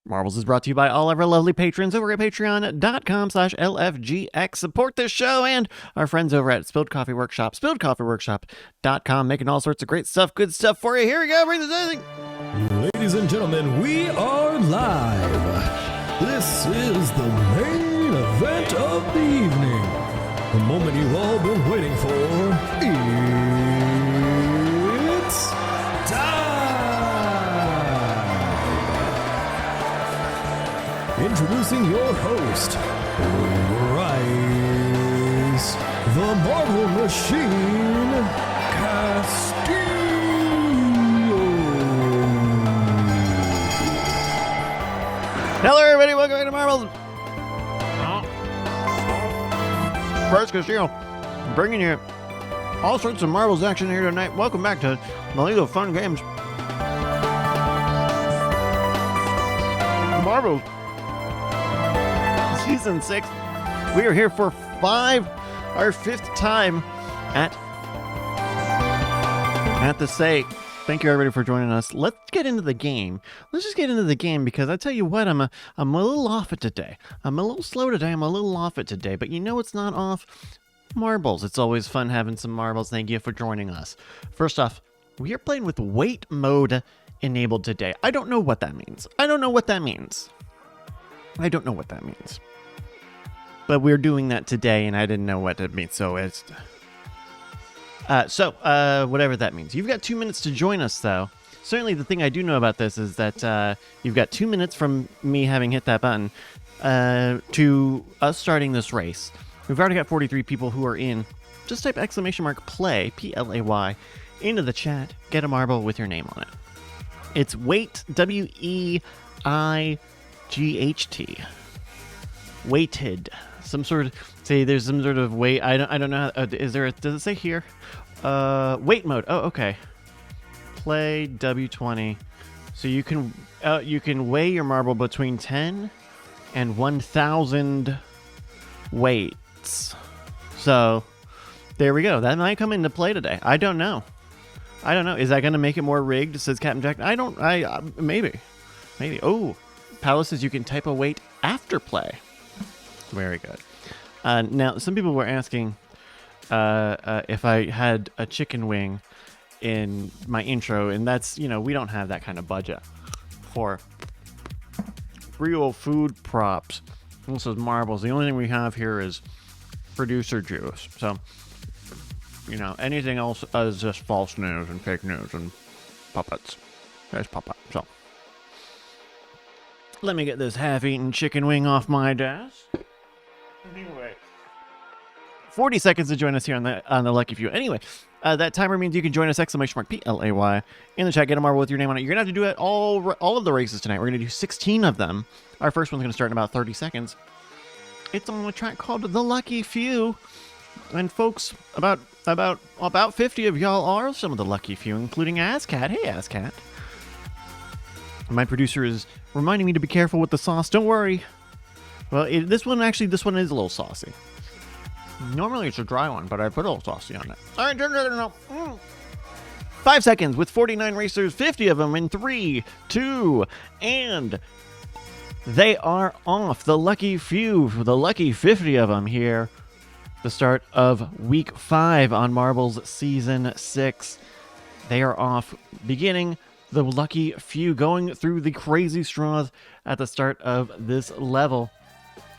Marbles is brought to you by all of our lovely patrons over at patreon.com/LFGX. Support this show and our friends over at Spilled Coffee Workshop, spilledcoffeeworkshop.com, making all sorts of great stuff, good stuff for you. Here we go, bring this thing. Ladies and gentlemen, we are live. This is the main event of the evening. The moment you've all been waiting for. It's time! Introducing your host, Bryce, the Marvel Machine, Castillo. Hello, everybody. Welcome back to Marbles. Bryce Castillo, bringing you all sorts of Marbles action here tonight. Welcome back to the League of Fun Games. Marbles Season 6. We are here for our fifth time at the sake. Thank you, everybody, for joining us. Let's get into the game. Let's just get into the game because I tell you what, I'm a little off it today. I'm a little slow today. I'm a little off it today. But you know what's not off? Marbles. It's always fun having some marbles. Thank you for joining us. First off, we are playing with wait mode enabled today. I don't know what that means. But we're doing that today, and I didn't know what it means, so it's... whatever that means. You've got 2 minutes to join us, though. Certainly the thing I do know about this is that you've got 2 minutes from me having hit that button to us starting this race. We've already got 43 people who are in. Just type !play, P-L-A-Y, into the chat. Get a marble with your name on it. It's wait, W-E-I-G-H-T. Weighted. There's some sort of weight. I don't know. Does it say here? Weight mode. Oh, okay. Play W20. So you can weigh your marble between 10 and 1,000 weights. So there we go. That might come into play today. I don't know. Is that going to make it more rigged? Says Captain Jack. Maybe. Oh, Palace says you can type a weight after play. Very good. Now, some people were asking if I had a chicken wing in my intro, and that's, we don't have that kind of budget for real food props. This is Marbles. The only thing we have here is producer juice. So, anything else is just false news and fake news and puppets. There's puppet. So, let me get this half-eaten chicken wing off my desk. Anyway, 40 seconds to join us here on the Lucky Few. Anyway, that timer means you can join us, !Play, in the chat. Get a marble with your name on it. You're going to have to do it all of the races tonight. We're going to do 16 of them. Our first one's going to start in about 30 seconds. It's on a track called The Lucky Few. And folks, about 50 of y'all are some of the Lucky Few, including ASCAT. Hey, ASCAT. My producer is reminding me to be careful with the sauce. Don't worry. Well, this one is a little saucy. Normally it's a dry one, but I put a little saucy on it. All right, 5 seconds with 49 racers, 50 of them in 3, 2, and they are off. The Lucky Few, the lucky 50 of them here. The start of week 5 on Marbles Season 6. They are off, beginning the Lucky Few, going through the Crazy Straws at the start of this level.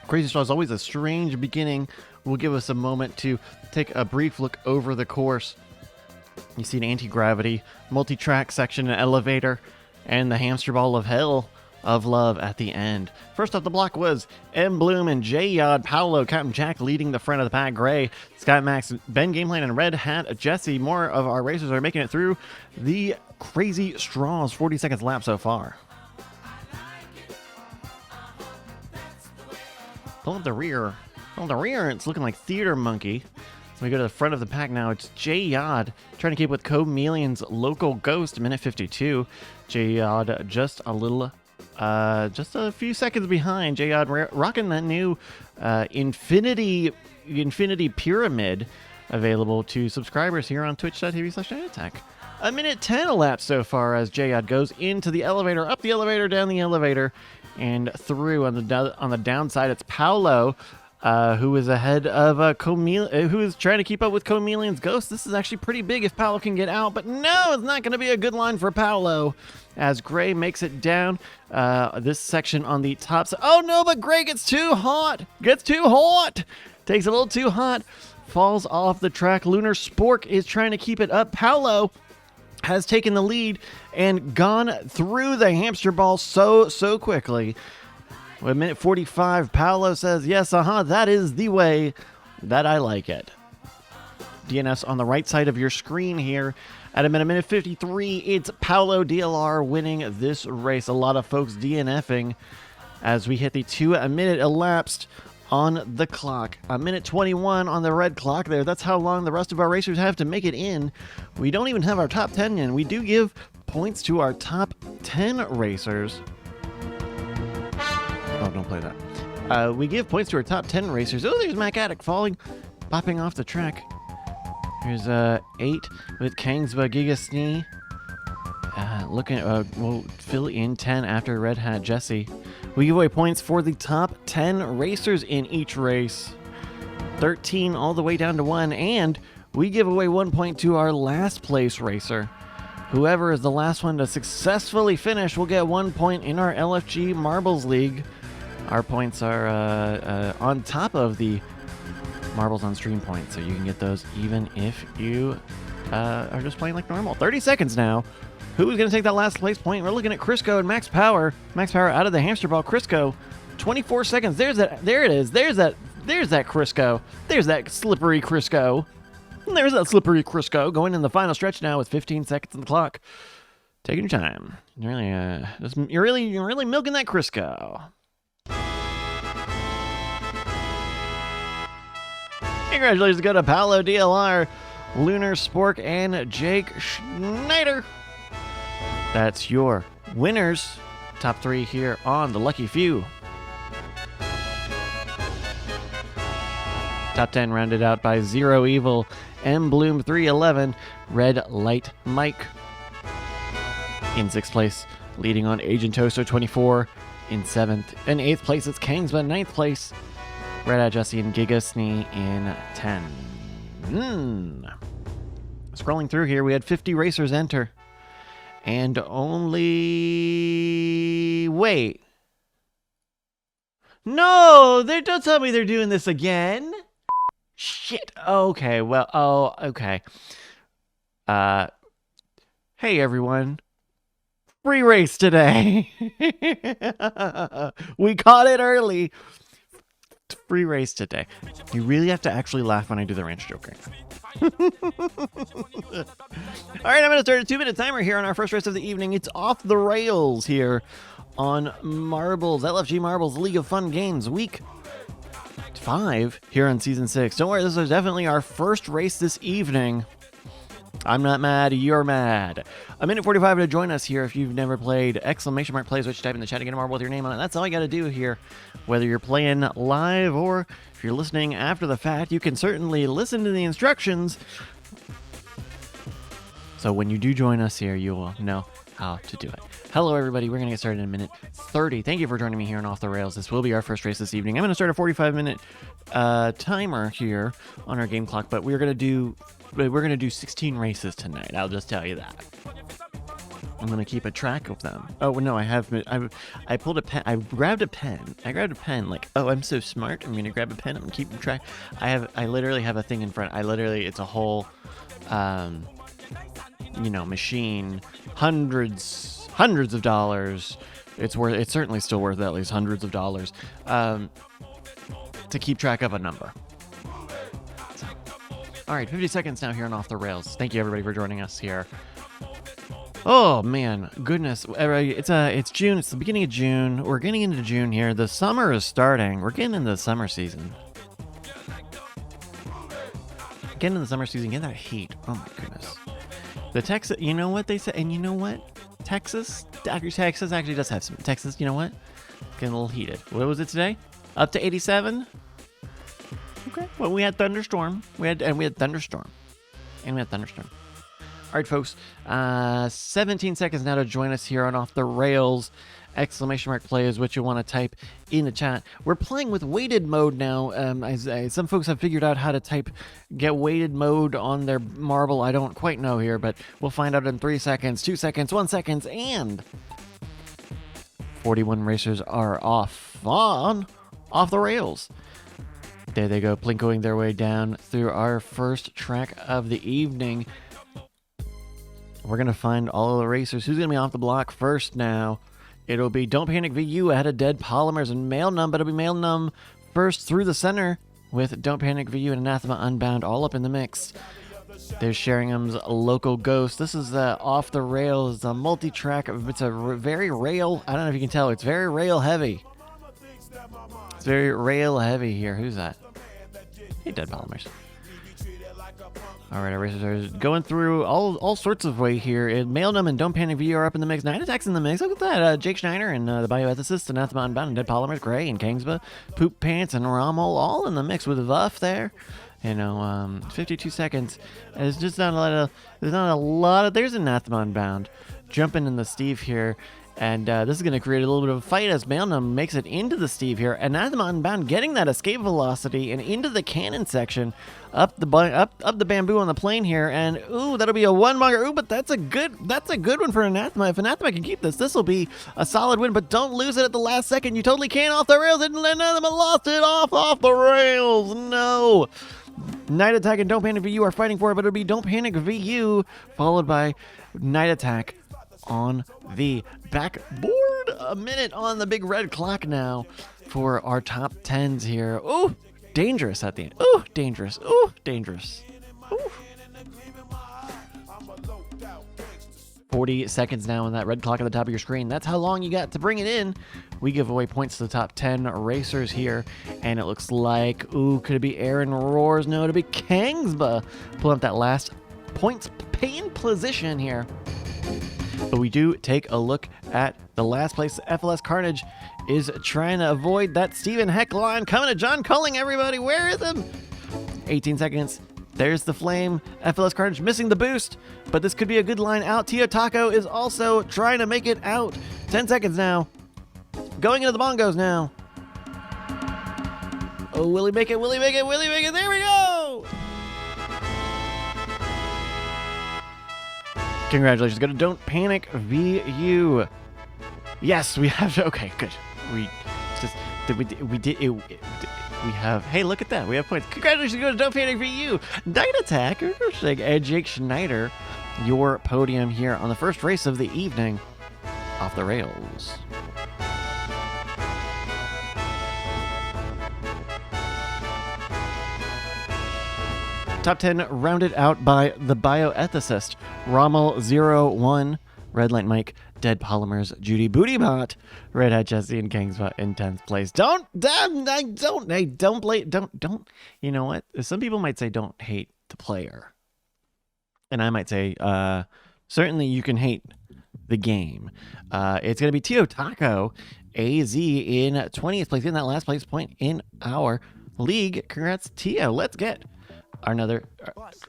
Crazy Straw is always a strange beginning. Will give us a moment to take a brief look over the course. You see an anti-gravity, multi-track section, an elevator, and the hamster ball of hell of love at the end. First off the block was M. Bloom and J. Yod, Paolo, Captain Jack leading the front of the pack. Gray, Sky Max, Ben Gameline, and Red Hat Jesse. More of our racers are making it through the Crazy Straws. 40 seconds lap so far. Pull up the rear. It's looking like Theater Monkey. So we go to the front of the pack now. It's J. Yod trying to keep with Chameleon's Local Ghost, minute 52. J. Yod just a few seconds behind. J. Yod rocking that new Infinity Pyramid available to subscribers here on twitch.tv/attack. A minute 10 elapsed so far as J. Yod goes into the elevator, up the elevator, down the elevator, And through on the downside, it's Paolo, who is ahead of who is trying to keep up with Chameleon's Ghost. This is actually pretty big if Paolo can get out, but no, it's not going to be a good line for Paolo as Gray makes it down this section on the top side. Oh no, but Gray gets too hot. Takes a little too hot. Falls off the track. Lunar Spork is trying to keep it up. Paolo has taken the lead and gone through the hamster ball so quickly. With minute 45, Paolo says, yes, that is the way that I like it. DNFs on the right side of your screen here. At a minute 53, it's Paolo DLR winning this race. A lot of folks DNFing as we hit the 2-minute elapsed on the clock. A minute 21 on the red clock there. That's how long the rest of our racers have to make it in. We don't even have our top 10 in. We do give points to our top 10 racers. Oh, don't play that. We give points to our top 10 racers. Oh, there's Mac Addict falling, bopping off the track. Here's 8 with Kangsba Giga Snee. We'll fill in 10 after Red Hat Jesse. We give away points for the top 10 racers in each race. 13 all the way down to 1. And we give away 1 point to our last place racer. Whoever is the last one to successfully finish will get 1 point in our LFG Marbles League. Our points are on top of the Marbles on Stream points, so you can get those even if you are just playing like normal. 30 seconds now. Who's going to take that last place point? We're looking at Crisco and Max Power. Max Power out of the hamster ball. Crisco, 24 seconds. There it is. There's that Crisco. There's that slippery Crisco. There's that slippery Crisco going in the final stretch now with 15 seconds on the clock. Taking your time. You're really milking that Crisco. Congratulations go to Paolo DLR, Lunar Spork, and Jake Schneider. That's your winners. Top 3 here on the Lucky Few. Top 10 rounded out by Zero Evil, M Bloom 311, Red Light Mike. In 6th place, leading on Agent Toaster 24. In 7th and 8th place, it's Kangsba. 9th place, Red Hat Jesse and Giga Snee in 10. Scrolling through here, we had 50 racers enter. And only... Wait. No! Don't tell me they're doing this again. Shit. Okay, well, okay. Hey, everyone. Free race today. We caught it early. Free race today. You really have to actually laugh when I do the ranch joking. All right, I'm going to start a 2-minute timer here on our first race of the evening. It's off the rails here on Marbles, LFG Marbles League of Fun Games, week 5 here on season 6. Don't worry, this is definitely our first race this evening. I'm not mad, you're mad. A minute 45 to join us here if you've never played. !plays, which type in the chat to get a marble with your name on it. That's all you got to do here. Whether you're playing live or if you're listening after the fact, you can certainly listen to the instructions. So when you do join us here, you will know how to do it. Hello, everybody. We're going to get started in a minute 30. Thank you for joining me here on Off the Rails. This will be our first race this evening. I'm going to start a 45-minute timer here on our game clock, but we're going to do 16 races tonight. I'll just tell you that. I'm going to keep a track of them. Oh, no, I pulled a pen. I grabbed a pen. Like, oh, I'm so smart. I'm going to grab a pen and keep track. I literally have a thing in front. It's a whole, machine. Hundreds of dollars. It's certainly still worth at least hundreds of dollars to keep track of a number. All right, 50 seconds now here on Off the Rails. Thank you, everybody, for joining us here. Oh, man, goodness. It's June. It's the beginning of June. We're getting into June here. The summer is starting. We're getting into the summer season. Getting into the summer season. Get that heat. Oh, my goodness. The Texas, you know what they say? And you know what? Texas actually does have some. Texas, you know what? Getting a little heated. What was it today? Up to 87? Okay. Well, we had thunderstorm. We had thunderstorm. All right, folks. 17 seconds now to join us here on Off the Rails exclamation mark play is what you want to type in the chat. We're playing with weighted mode now. Some folks have figured out how to get weighted mode on their marble. I don't quite know here, but we'll find out in 3 seconds, 2 seconds, 1 second, and 41 racers are off the rails. There they go, plinkoing their way down through our first track of the evening. We're going to find all of the racers. Who's going to be off the block first now? It'll be Don't Panic VU ahead of Dead Polymers and Mail Numb, but it'll be Mail Numb first through the center with Don't Panic VU and Anathema Unbound all up in the mix. There's Sheringham's Local Ghost. This is off the rails, a multi-track. It's a very rail. I don't know if you can tell. It's very rail heavy. It's very rail heavy here. Who's that? Hey, Dead Polymers. All right, our racers are going through all sorts of way here. Mail Numb and Don't Panic VU are up in the mix. Night Attack's in the mix. Look at that. Jake Schneider and the Bioethicist, Anathema Unbound, and Dead Polymers, Gray and Kingsba, Poop Pants and Rommel, all in the mix with Vuff there. 52 seconds. There's just not a lot of. There's Anathema Unbound jumping in the Steve here. And this is going to create a little bit of a fight as Mail Numb makes it into the Steve here. Anathema Unbound getting that escape velocity and into the cannon section, up the bamboo on the plane here, and ooh, that'll be a one-monger. Ooh, but that's a good one for Anathema. If Anathema can keep this will be a solid win. But don't lose it at the last second. You totally can off the rails, and Anathema lost it off the rails. No. Night Attack and Don't Panic VU are fighting for it, but it'll be Don't Panic VU followed by Night Attack on the backboard. A minute on the big red clock now for our top 10s here. Ooh, dangerous at the end. Ooh, dangerous. Ooh, dangerous. Ooh. 40 seconds now on that red clock at the top of your screen. That's how long you got to bring it in. We give away points to the top 10 racers here, and it looks like, ooh, could it be Aaron Roars? No, it'll be Kingsba pulling up that last points paying position here. But we do take a look at the last place. FLS Carnage is trying to avoid that Stephen Heck line coming to John Culling, everybody. Where is him? 18 seconds. There's the flame. FLS Carnage missing the boost, but this could be a good line out. Tio Taco is also trying to make it out. 10 seconds now. Going into the bongos now. Oh, will he make it? Will he make it? Will he make it? There we go! Congratulations. Go to Don't Panic VU. Yes, we have. Okay, good. We have. Hey, look at that. We have points. Congratulations. Go to Don't Panic VU. Night Attack and Jake Schneider, your podium here on the first race of the evening. Off the rails. Top 10 rounded out by the Bioethicist, Rommel 01, Red Light Mike, Dead Polymers, Judy Bootybot, Red Hat Jesse, and Kingsba in 10th place. Don't. You know what? Some people might say don't hate the player, and I might say certainly you can hate the game. It's gonna be Tio Taco, AZ in 20th place, in that last place point in our league. Congrats, Tio. Let's get another.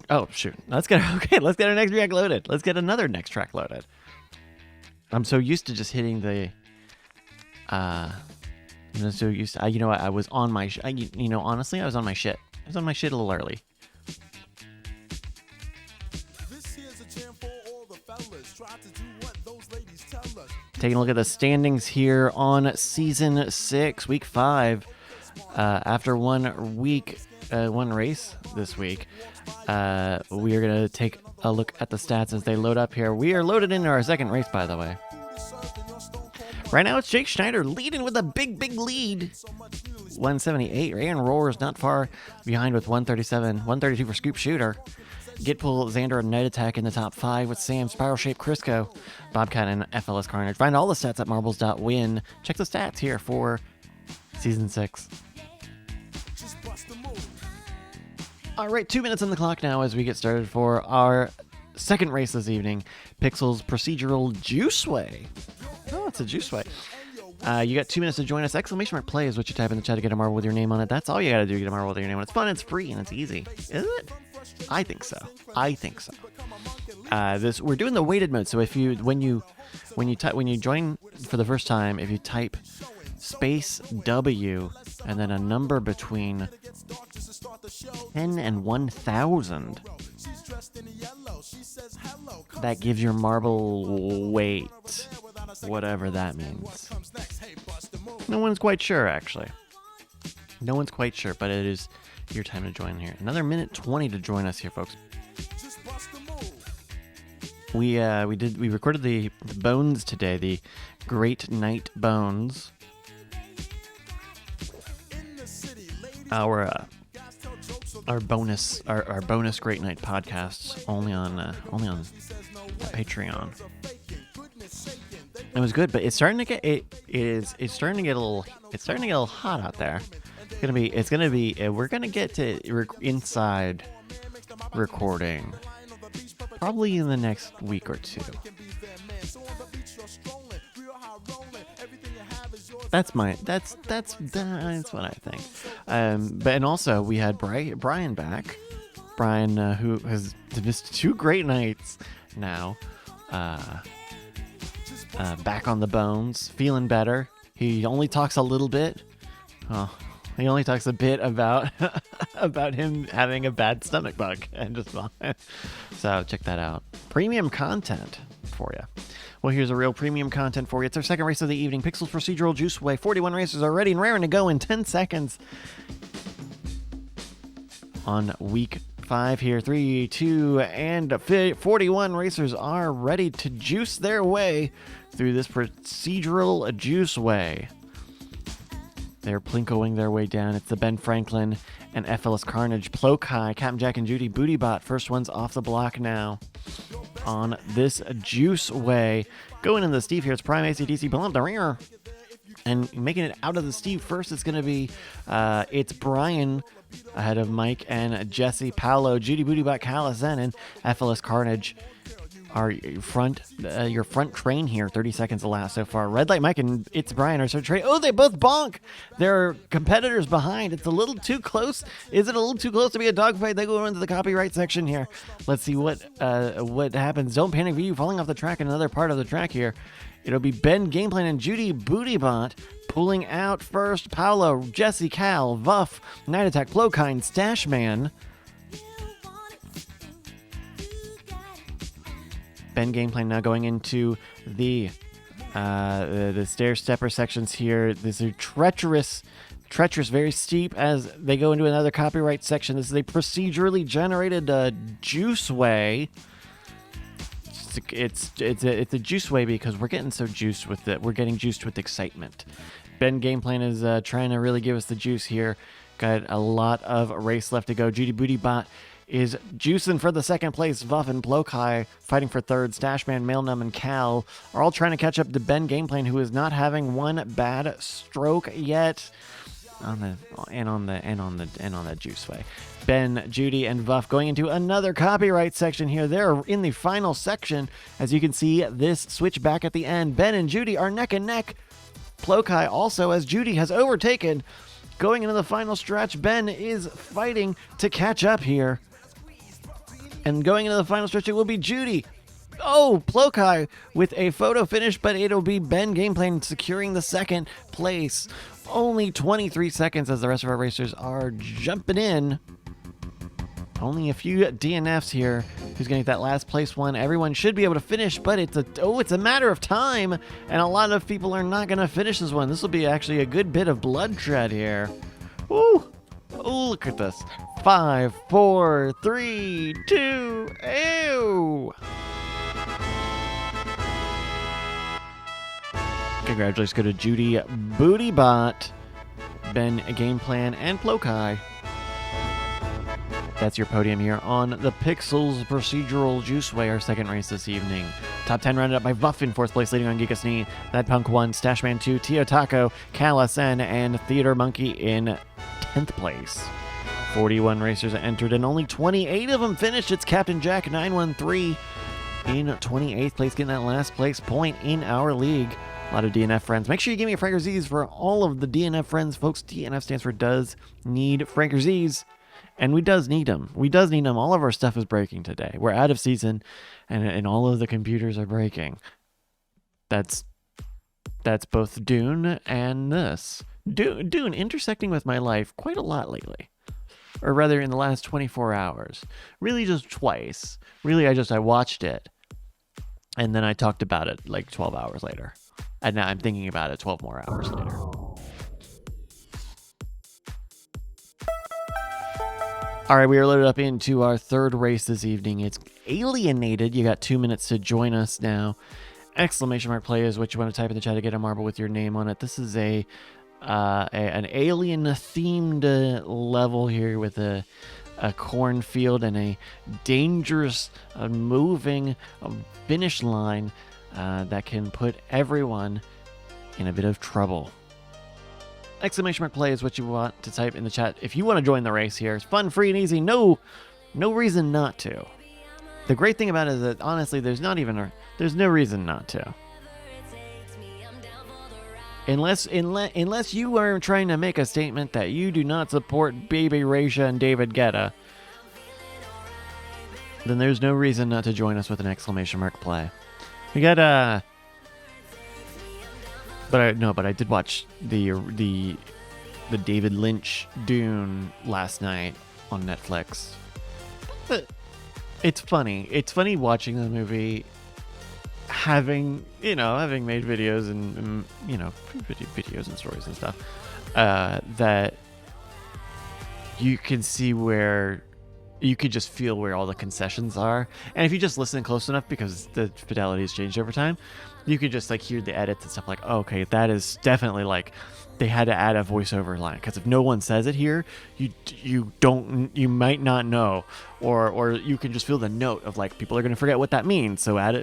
Oh shoot! Let's get our next track loaded. Let's get another next track loaded. I'm so used to just hitting the. So used to, you know what? I was on my. Honestly, I was on my shit. I was on my shit a little early. Taking a look at the standings here on season 6, week 5. After 1 week. One race this week. We are going to take a look at the stats as they load up here. We are loaded into our second race, by the way. Right now, it's Jake Schneider leading with a big lead. 178. Aaron Roars not far behind with 137. 132 for Scoop Shooter. Gitpool, Xander, and Night Attack in the top 5 with Sam, Spiral Shape, Crisco, Bobcat, and FLS Carnage. Find all the stats at marbles.win. Check the stats here for season 6. All right, 2 minutes on the clock now as we get started for our second race this evening. Pixel's Procedural Juiceway. Oh, it's a Juiceway. You got 2 minutes to join us. Exclamation mark play is what you type in the chat to get a marble with your name on it. That's all you got to do to get a marble with your name on it. It's fun, it's free, and it's easy. Is it? I think so. we're doing the weighted mode. So if you when you join for the first time, if you type space W and then a number between 10 and 1,000, that gives your marble weight, whatever that means. No one's quite sure, actually. No one's quite sure, but it is your time to join here. Another minute 20 to join us here, folks. We recorded the bones today, the Great Night Bones. Our bonus Great Night podcasts only on Patreon. It was good, but it's starting to get it's starting to get a little hot out there. We're gonna get to inside recording probably in the next week or two. That's what I think. And also we had Brian back. Brian, who has missed 2 great nights now, back on the bones, feeling better. He only talks a little bit. Oh, he only talks a bit about about him having a bad stomach bug and just so check that out. Premium content for you. Well, here's a real premium content for you. It's our second race of the evening. Pixels Procedural Juiceway. 41 racers are ready and raring to go in 10 seconds. On week 5 here. 3, 2, and 41 racers are ready to juice their way through this procedural juiceway. They're plinkoing their way down. It's the Ben Franklin and FLS Carnage, Plokai, Captain Jack and Judy, Bootybot. First one's off the block now on this juice way. Going in the Steve here, it's Prime ACDC, Bump the Ringer. And making it out of the Steve first, it's going to be, it's Brian ahead of Mike and Jesse, Paolo, Judy, Bootybot, Callison, and FLS Carnage are your front train here. 30 seconds to last so far. Red Light Mike and It's Brian are sort of train. Oh, they both bonk. There are competitors behind. It's a little too close. Is it a little too close to be a dogfight? They go into the copyright section here. Let's see what happens. Don't panic for you falling off the track in another part of the track here. It'll be Ben Gameplan and Judy Bootybot pulling out first. Paolo, Jesse, Cal, Vuff, Night Attack, Plokine, Stashman. Ben Gameplan now going into the stair stepper sections here. These are treacherous, very steep as they go into another copyright section. This is a procedurally generated juice way. It's a juice way because we're getting so juiced with it. We're getting juiced with excitement. Ben Gameplan is trying to really give us the juice here. Got a lot of race left to go. Judy Bootybot is juicing for the second place. Vuff and Plokai fighting for third. Stashman, Mailnum, and Cal are all trying to catch up to Ben Gameplan, who is not having one bad stroke yet. On the juice way. Ben, Judy, and Vuff going into another copyright section here. They're in the final section. As you can see, this switch back at the end. Ben and Judy are neck and neck. Plokai also, as Judy has overtaken. Going into the final stretch, Ben is fighting to catch up here. And going into the final stretch, it will be Judy. Oh, Plokai with a photo finish, but it'll be Ben Gameplan securing the second place. Only 23 seconds as the rest of our racers are jumping in. Only a few DNFs here. Who's going to get that last place one? Everyone should be able to finish, but it's a matter of time, and a lot of people are not going to finish this one. This will be actually a good bit of bloodshed here. Ooh. Oh, look at this. 5, 4, 3, 2, ew. Congratulations go to Judy Bootybot, Ben Gameplan, and Plokai. That's your podium here on the Pixels Procedural Juiceway, our second race this evening. Top 10 rounded up by Vuff in 4th place, leading on Geekasnee. That Punk 1, Stashman 2, Tio Taco, Callison, and Theater Monkey in 10th place. 41 racers entered, and only 28 of them finished. It's Captain Jack 913 in 28th place, getting that last place point in our league. A lot of DNF friends. Make sure you give me a Franker Z's for all of the DNF friends. Folks, DNF stands for Does Need Franker Z's. And we does need them. We does need them. All of our stuff is breaking today. We're out of season, and all of the computers are breaking. That's both Dune and this. Dune intersecting with my life quite a lot lately. Or rather, in the last 24 hours. Really just twice. Really, I watched it. And then I talked about it like 12 hours later. And now I'm thinking about it 12 more hours later. All right, we are loaded up into our third race this evening. It's Alienated. You got 2 minutes to join us now. Exclamation mark play is what you want to type in the chat to get a marble with your name on it. This is an alien themed level here with a cornfield and a dangerous moving finish line that can put everyone in a bit of trouble. Exclamation mark play is what you want to type in the chat if you want to join the race here. It's fun, free, and easy. No reason not to. The great thing about it is that honestly, there's no reason not to. Unless you are trying to make a statement that you do not support Baby Raysia and David Guetta, then there's no reason not to join us with an exclamation mark play. We got but I did watch the David Lynch Dune last night on Netflix. It's funny. It's funny watching the movie, having made videos and videos and stories and stuff, that you can see where you could just feel where all the concessions are. And if you just listen close enough, because the fidelity has changed over time, you could just like hear the edits and stuff like, oh, okay, that is definitely like they had to add a voiceover line, because if no one says it here, you might not know, or you can just feel the note of like people are going to forget what that means. So add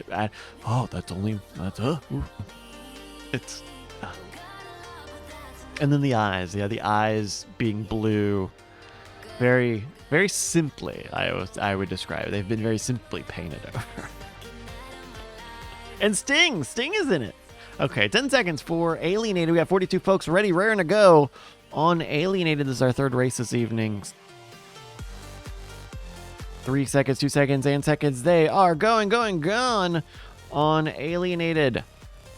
it's and then the eyes being blue, very very simply, I would describe it. They've been very simply painted over. And Sting is in it. Okay, 10 seconds for Alienated. We got 42 folks ready, raring to go on Alienated. This is our third race this evening. 3 seconds, 2 seconds, and seconds. They are going on Alienated.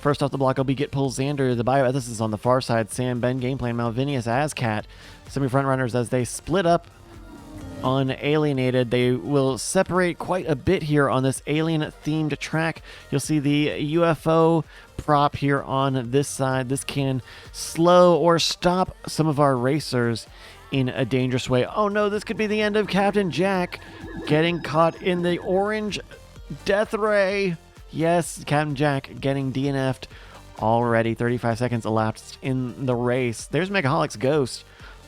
First off the block will be Get Pull Xander. The bioethicist on the far side. Sam, Ben, Gameplan, Malvinius, Azcat. Semi-front runners as they split up on Alienated. They will separate quite a bit here on this alien-themed track. You'll see the UFO prop here on this side. This can slow or stop some of our racers in a dangerous way. Oh no, this could be the end of Captain Jack getting caught in the orange death ray. Yes, Captain Jack getting DNF'd already. 35 seconds elapsed in the race. There's Megaholic's Ghost.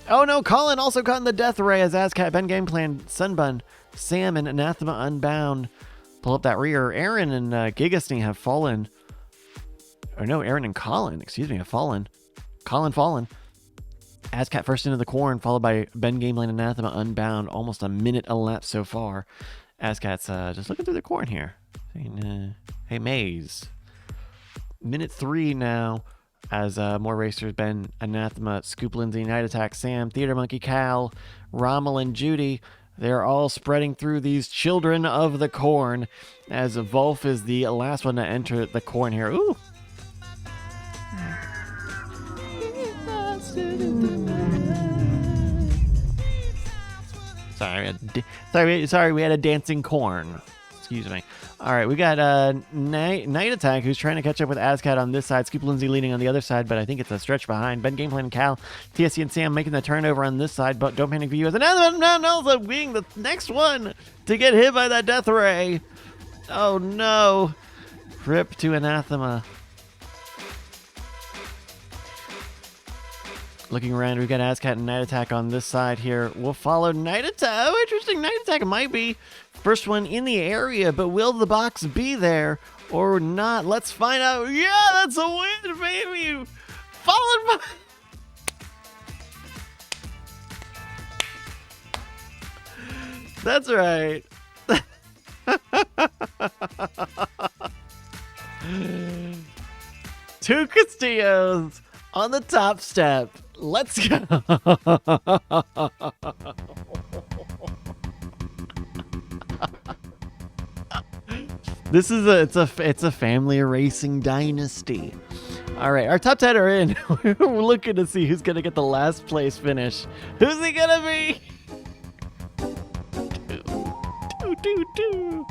Oh no, Colin also caught in the death ray as Azcat, Ben Gameplan, Sunbun, Sam, and Anathema Unbound pull up that rear. Aaron and Gigasting have fallen. Or no, Aaron and Colin, have fallen. Colin fallen. Azcat first into the corn, followed by Ben Gameplan and Anathema Unbound. Almost a minute elapsed so far. Azcat's just looking through the corn here. Saying, hey, Maze. Minute 3 now. As more racers, Ben, Anathema, Scoop Lindsay, Night Attack, Sam, Theater Monkey, Cal, Rommel, and Judy. They're all spreading through these children of the corn, as Wolf is the last one to enter the corn here. Ooh. Sorry, we had a dancing corn. Excuse me. All right, we got Night Attack, who's trying to catch up with Azcat on this side. Scoop Lindsay leading on the other side, but I think it's a stretch behind. Ben Gameplan and Cal, TSC and Sam making the turnover on this side, but Don't Panic for You as also being the next one to get hit by that death ray. Oh no. Rip to Anathema. Looking around, we've got Azcat and Night Attack on this side here. We'll follow Night Attack. Oh, interesting. Night Attack might be first one in the area, but will the box be there or not? Let's find out. Yeah, that's a win, baby. Followed by... That's right. Two Castillos on the top step. Let's go. This is it's a family racing dynasty. All right, our top 10 are in. We're looking to see who's gonna get the last place finish. Who's he gonna be? Do.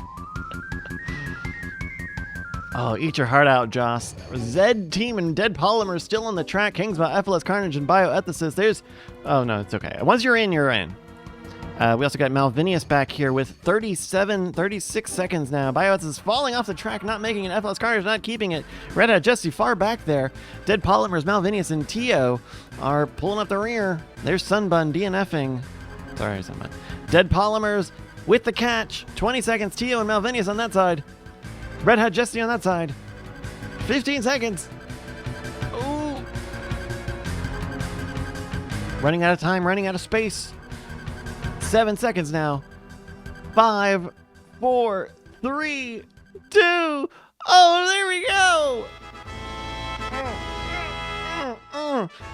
Oh, eat your heart out, Joss. Zed Team and Dead Polymers still on the track. Kingsbot, FLS Carnage, and Bioethicist. There's... Oh, no, it's okay. Once you're in, you're in. We also got Malvinius back here with 36 seconds now. Bioethicist is falling off the track, not making it. FLS Carnage not keeping it. Red Hat Jesse far back there. Dead Polymers, Malvinius, and Tio are pulling up the rear. There's Sunbun DNFing. Sorry, Sunbun. Dead Polymers with the catch. 20 seconds. Tio and Malvinius on that side. Red Hat Jesse on that side. 15 seconds. Ooh. Running out of time, running out of space. 7 seconds now. 5, 4, 3, 2. Oh, there we go.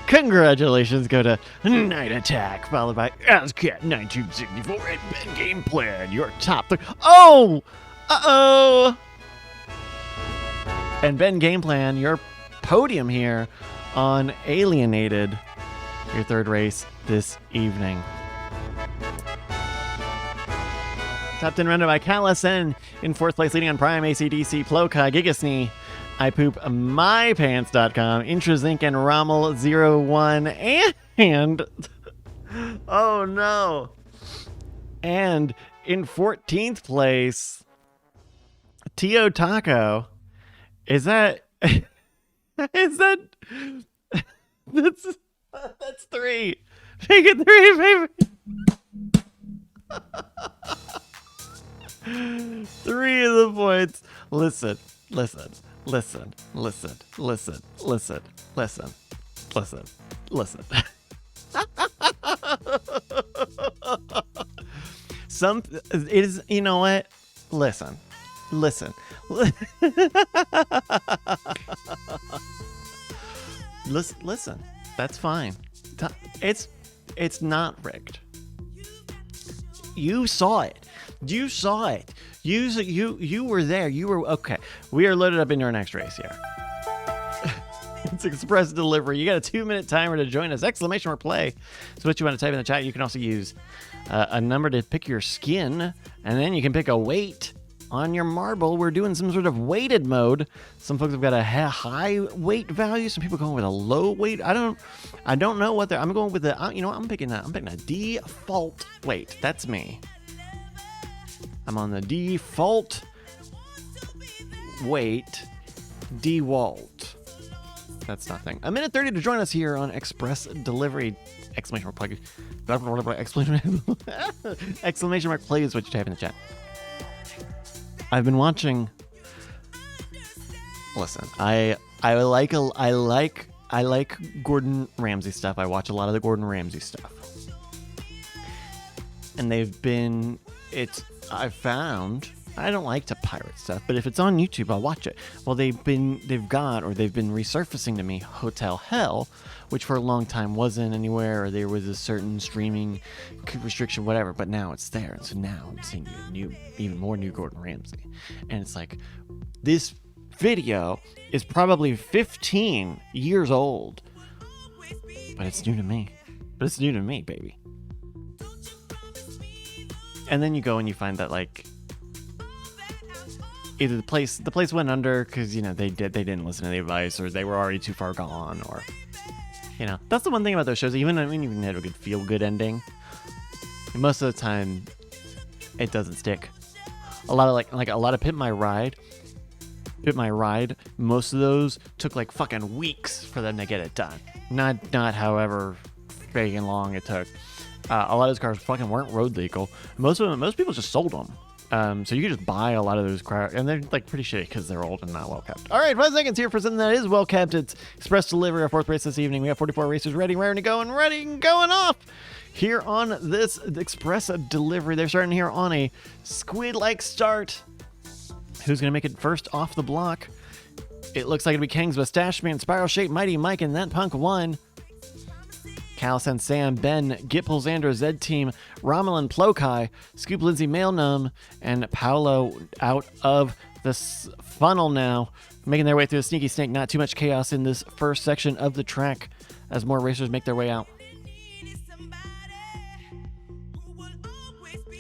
Congratulations go to Night Attack, followed by ASCAT 1964 and Ben Game Plan, your top 3. Oh! Uh-oh! And Ben Game Plan, your podium here on Alienated, your third race this evening. Top 10 rendered by CalSN in fourth place, leading on Prime, ACDC, Plokai, Gigasnee, iPoopMyPants.com, Intrazinc, and Rommel01, and oh no, and in 14th place, Tio Taco. Is that that's 3. Make it 3, baby. 3 of the points. Listen. It is, you know what? Listen. Listen. That's fine. It's not rigged. You saw it. You were there. You were okay. We are loaded up into our next race here. It's express delivery. You got a 2-minute timer to join us. Exclamation mark play. So what you want to type in the chat. You can also use a number to pick your skin, and then you can pick a weight on your marble. We're doing some sort of weighted mode. Some folks have got a high weight value. Some people going with a low weight. I don't know what they're. I'm going with the. I'm picking a default weight. That's me. I'm on the default weight. DeWalt. That's nothing. A minute 30 to join us here on Express Delivery. Exclamation mark play. Exclamation mark play is what you type in the chat. I've been watching. Listen, I like Gordon Ramsay stuff. I watch a lot of the Gordon Ramsay stuff, and I don't like to pirate stuff, but if it's on YouTube, I'll watch it. Well, they've been resurfacing to me Hotel Hell, which for a long time wasn't anywhere, or there was a certain streaming restriction, whatever, but now it's there. And so now I'm seeing even more new Gordon Ramsay. And it's like, this video is probably 15 years old, but it's new to me. Baby. And then you go and you find that, like, either the place went under because they didn't listen to the advice, or they were already too far gone, or that's the one thing about those shows. Even they have a good feel good ending, most of the time it doesn't stick. A lot of like a lot of Pit My Ride. Most of those took like fucking weeks for them to get it done. Not however freaking long it took. A lot of those cars fucking weren't road legal. Most people just sold them. So you can just buy a lot of those cars, and they're like pretty shitty because they're old and not well kept. All right, 5 seconds here for something that is well kept. It's express delivery, our fourth race this evening. We have 44 racers ready to go, and going off here on this express delivery. They're starting here on a squid-like start. Who's gonna make it first off the block? It looks like it'll be Kings with Stash Man, Spiral Shape, Mighty Mike, and That Punk 1. Calsen, Sam, Ben, Gitpul, Xandro, Zed Team, Romulan, Plokai, Scoop, Lindsay, Mailnum, and Paolo out of this funnel now, making their way through the Sneaky Snake. Not too much chaos in this first section of the track as more racers make their way out.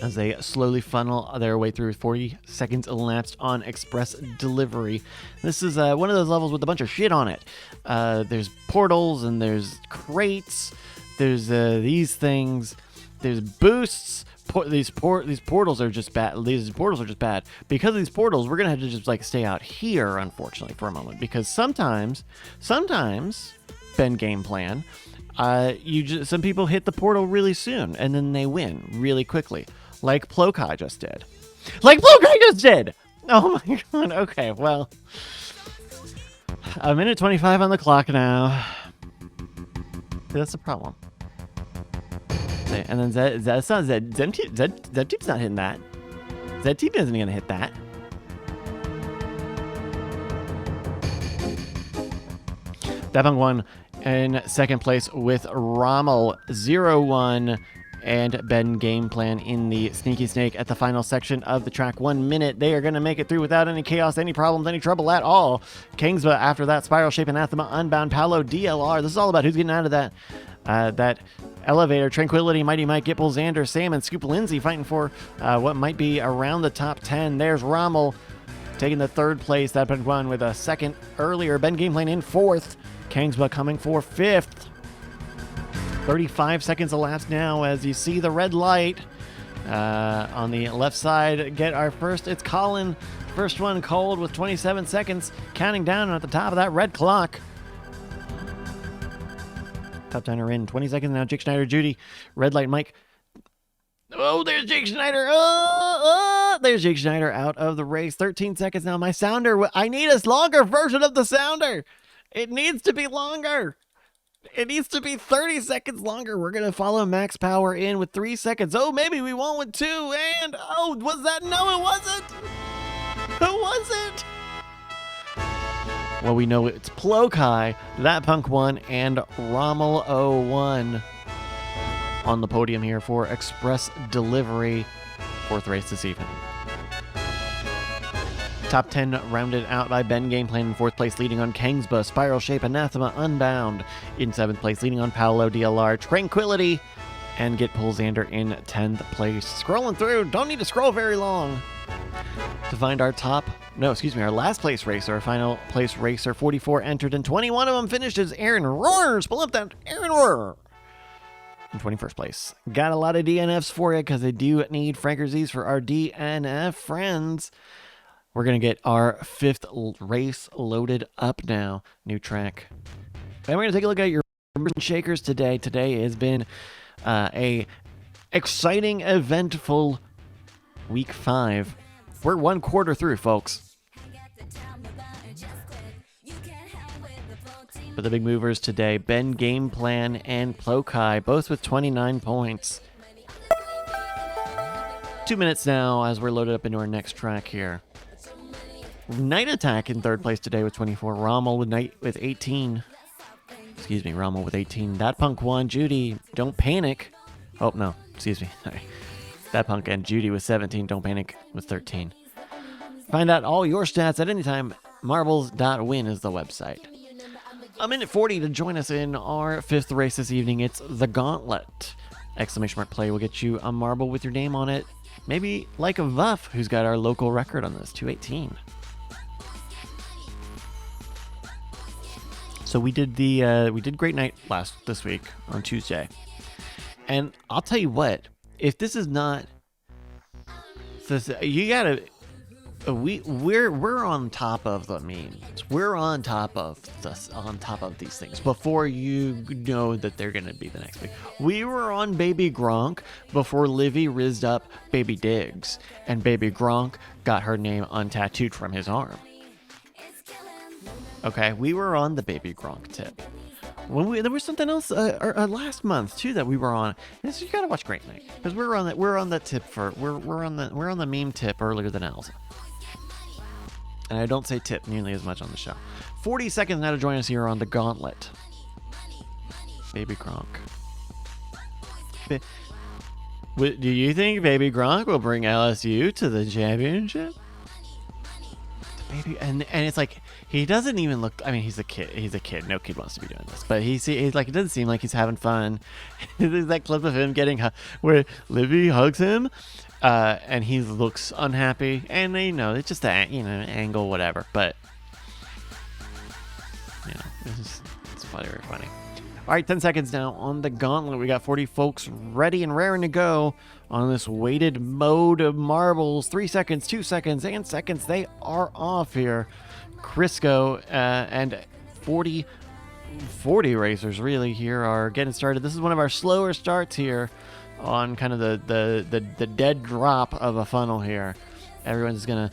As they slowly funnel their way through, 40 seconds elapsed on express delivery. This is one of those levels with a bunch of shit on it. There's portals and there's crates. There's these things. There's boosts. These portals are just bad. These portals are just bad. Because of these portals, we're gonna have to just like stay out here, unfortunately, for a moment. Because sometimes, Ben Game Plan, some people hit the portal really soon and then they win really quickly, like Plokai just did. Oh my god. Okay, well, a minute 25 on the clock now. That's the problem. And then Zed's not hitting that. Zed Team isn't gonna hit that. Dapong won in second place with Rommel 0-1 and Ben Game Plan in the Sneaky Snake at the final section of the track. 1 minute. They are going to make it through without any chaos, any problems, any trouble at all. Kingsba after that, Spiral Shape, Anathema, Unbound, Paolo, DLR. This is all about who's getting out of that elevator. Tranquility, Mighty Mike, Gipple, Xander, Sam, and Scoop Lindsay fighting for what might be around the top 10. There's Rommel taking the third place. That been won with a second earlier. Ben Game Plan in fourth. Kingsba coming for fifth. 35 seconds elapsed now as you see the red light on the left side. Get our first. It's Colin. First one cold with 27 seconds. Counting down at the top of that red clock. Top 10 are in. 20 seconds now. Jake Schneider, Judy. Red light, Mike. Oh, there's Jake Schneider. There's Jake Schneider out of the race. 13 seconds now. My sounder. I need a longer version of the sounder. It needs to be longer. It needs to be 30 seconds longer. We're going to follow Max Power in with 3 seconds. Oh, maybe we won't with 2. And, oh, was that? No, it wasn't. Who was it? Well, we know it's Plokai, That Punk 1, and Rommel 01 on the podium here for Express Delivery. Fourth race this evening. Top 10 rounded out by Ben Game Plan in fourth place, leading on Kingsba, Spiral Shape, Anathema, Unbound. In seventh place, leading on Paolo, DLR, Tranquility, and Get Pull Xander in 10th place. Scrolling through, don't need to scroll very long to find our our last place racer, our final place racer. 44 entered and 21 of them finished as Aaron Roars. Pull up that Aaron Roar in 21st place. Got a lot of DNFs for you because they do need Frankerzies for our DNF friends. We're going to get our fifth race loaded up now. New track. And we're going to take a look at your shakers today. Today has been a exciting, eventful week 5. We're 1 quarter through, folks. But the big movers today, Ben Game Plan and Plokai, both with 29 points. 2 minutes now as we're loaded up into our next track here. Night Attack in third place today with 24. Rommel with 18. Rommel with 18. That Punk 1. Judy, Don't Panic. Oh, no. Excuse me. Sorry. That Punk and Judy with 17. Don't Panic with 13. Find out all your stats at any time. Marbles.win is the website. A minute 40 to join us in our fifth race this evening. It's the Gauntlet. Exclamation mark play will get you a marble with your name on it. Maybe like a Vuff, who's got our local record on this, 218. So we did Great Night this week on Tuesday, and I'll tell you what, if this is not, you gotta, we're on top of the memes. We're on top of these things before you know that they're gonna be the next week. We were on Baby Gronk before Livy rizzed up Baby Diggs, and Baby Gronk got her name untattooed from his arm. Okay, we were on the Baby Gronk tip. There was something else last month too that we were on. You gotta watch Great Night because we're on the tip we're on the meme tip earlier than Elsa. And I don't say tip nearly as much on the show. 40 seconds now to join us here on the Gauntlet. Baby Gronk. Do you think Baby Gronk will bring LSU to the championship? maybe, and it's like he doesn't even look. I mean, he's a kid. He's a kid. No kid wants to be doing this, but he's like, it doesn't seem like he's having fun. There's that clip of him getting where Livy hugs him, and he looks unhappy, and it's just an angle, whatever. But it's very funny. All right, 10 seconds now on the gauntlet. We got 40 folks ready and raring to go on this weighted mode of marbles. 3 seconds, 2 seconds, and seconds. They are off here. Crisco and 40 racers really here are getting started. This is one of our slower starts here on kind of the dead drop of a funnel here. Everyone's gonna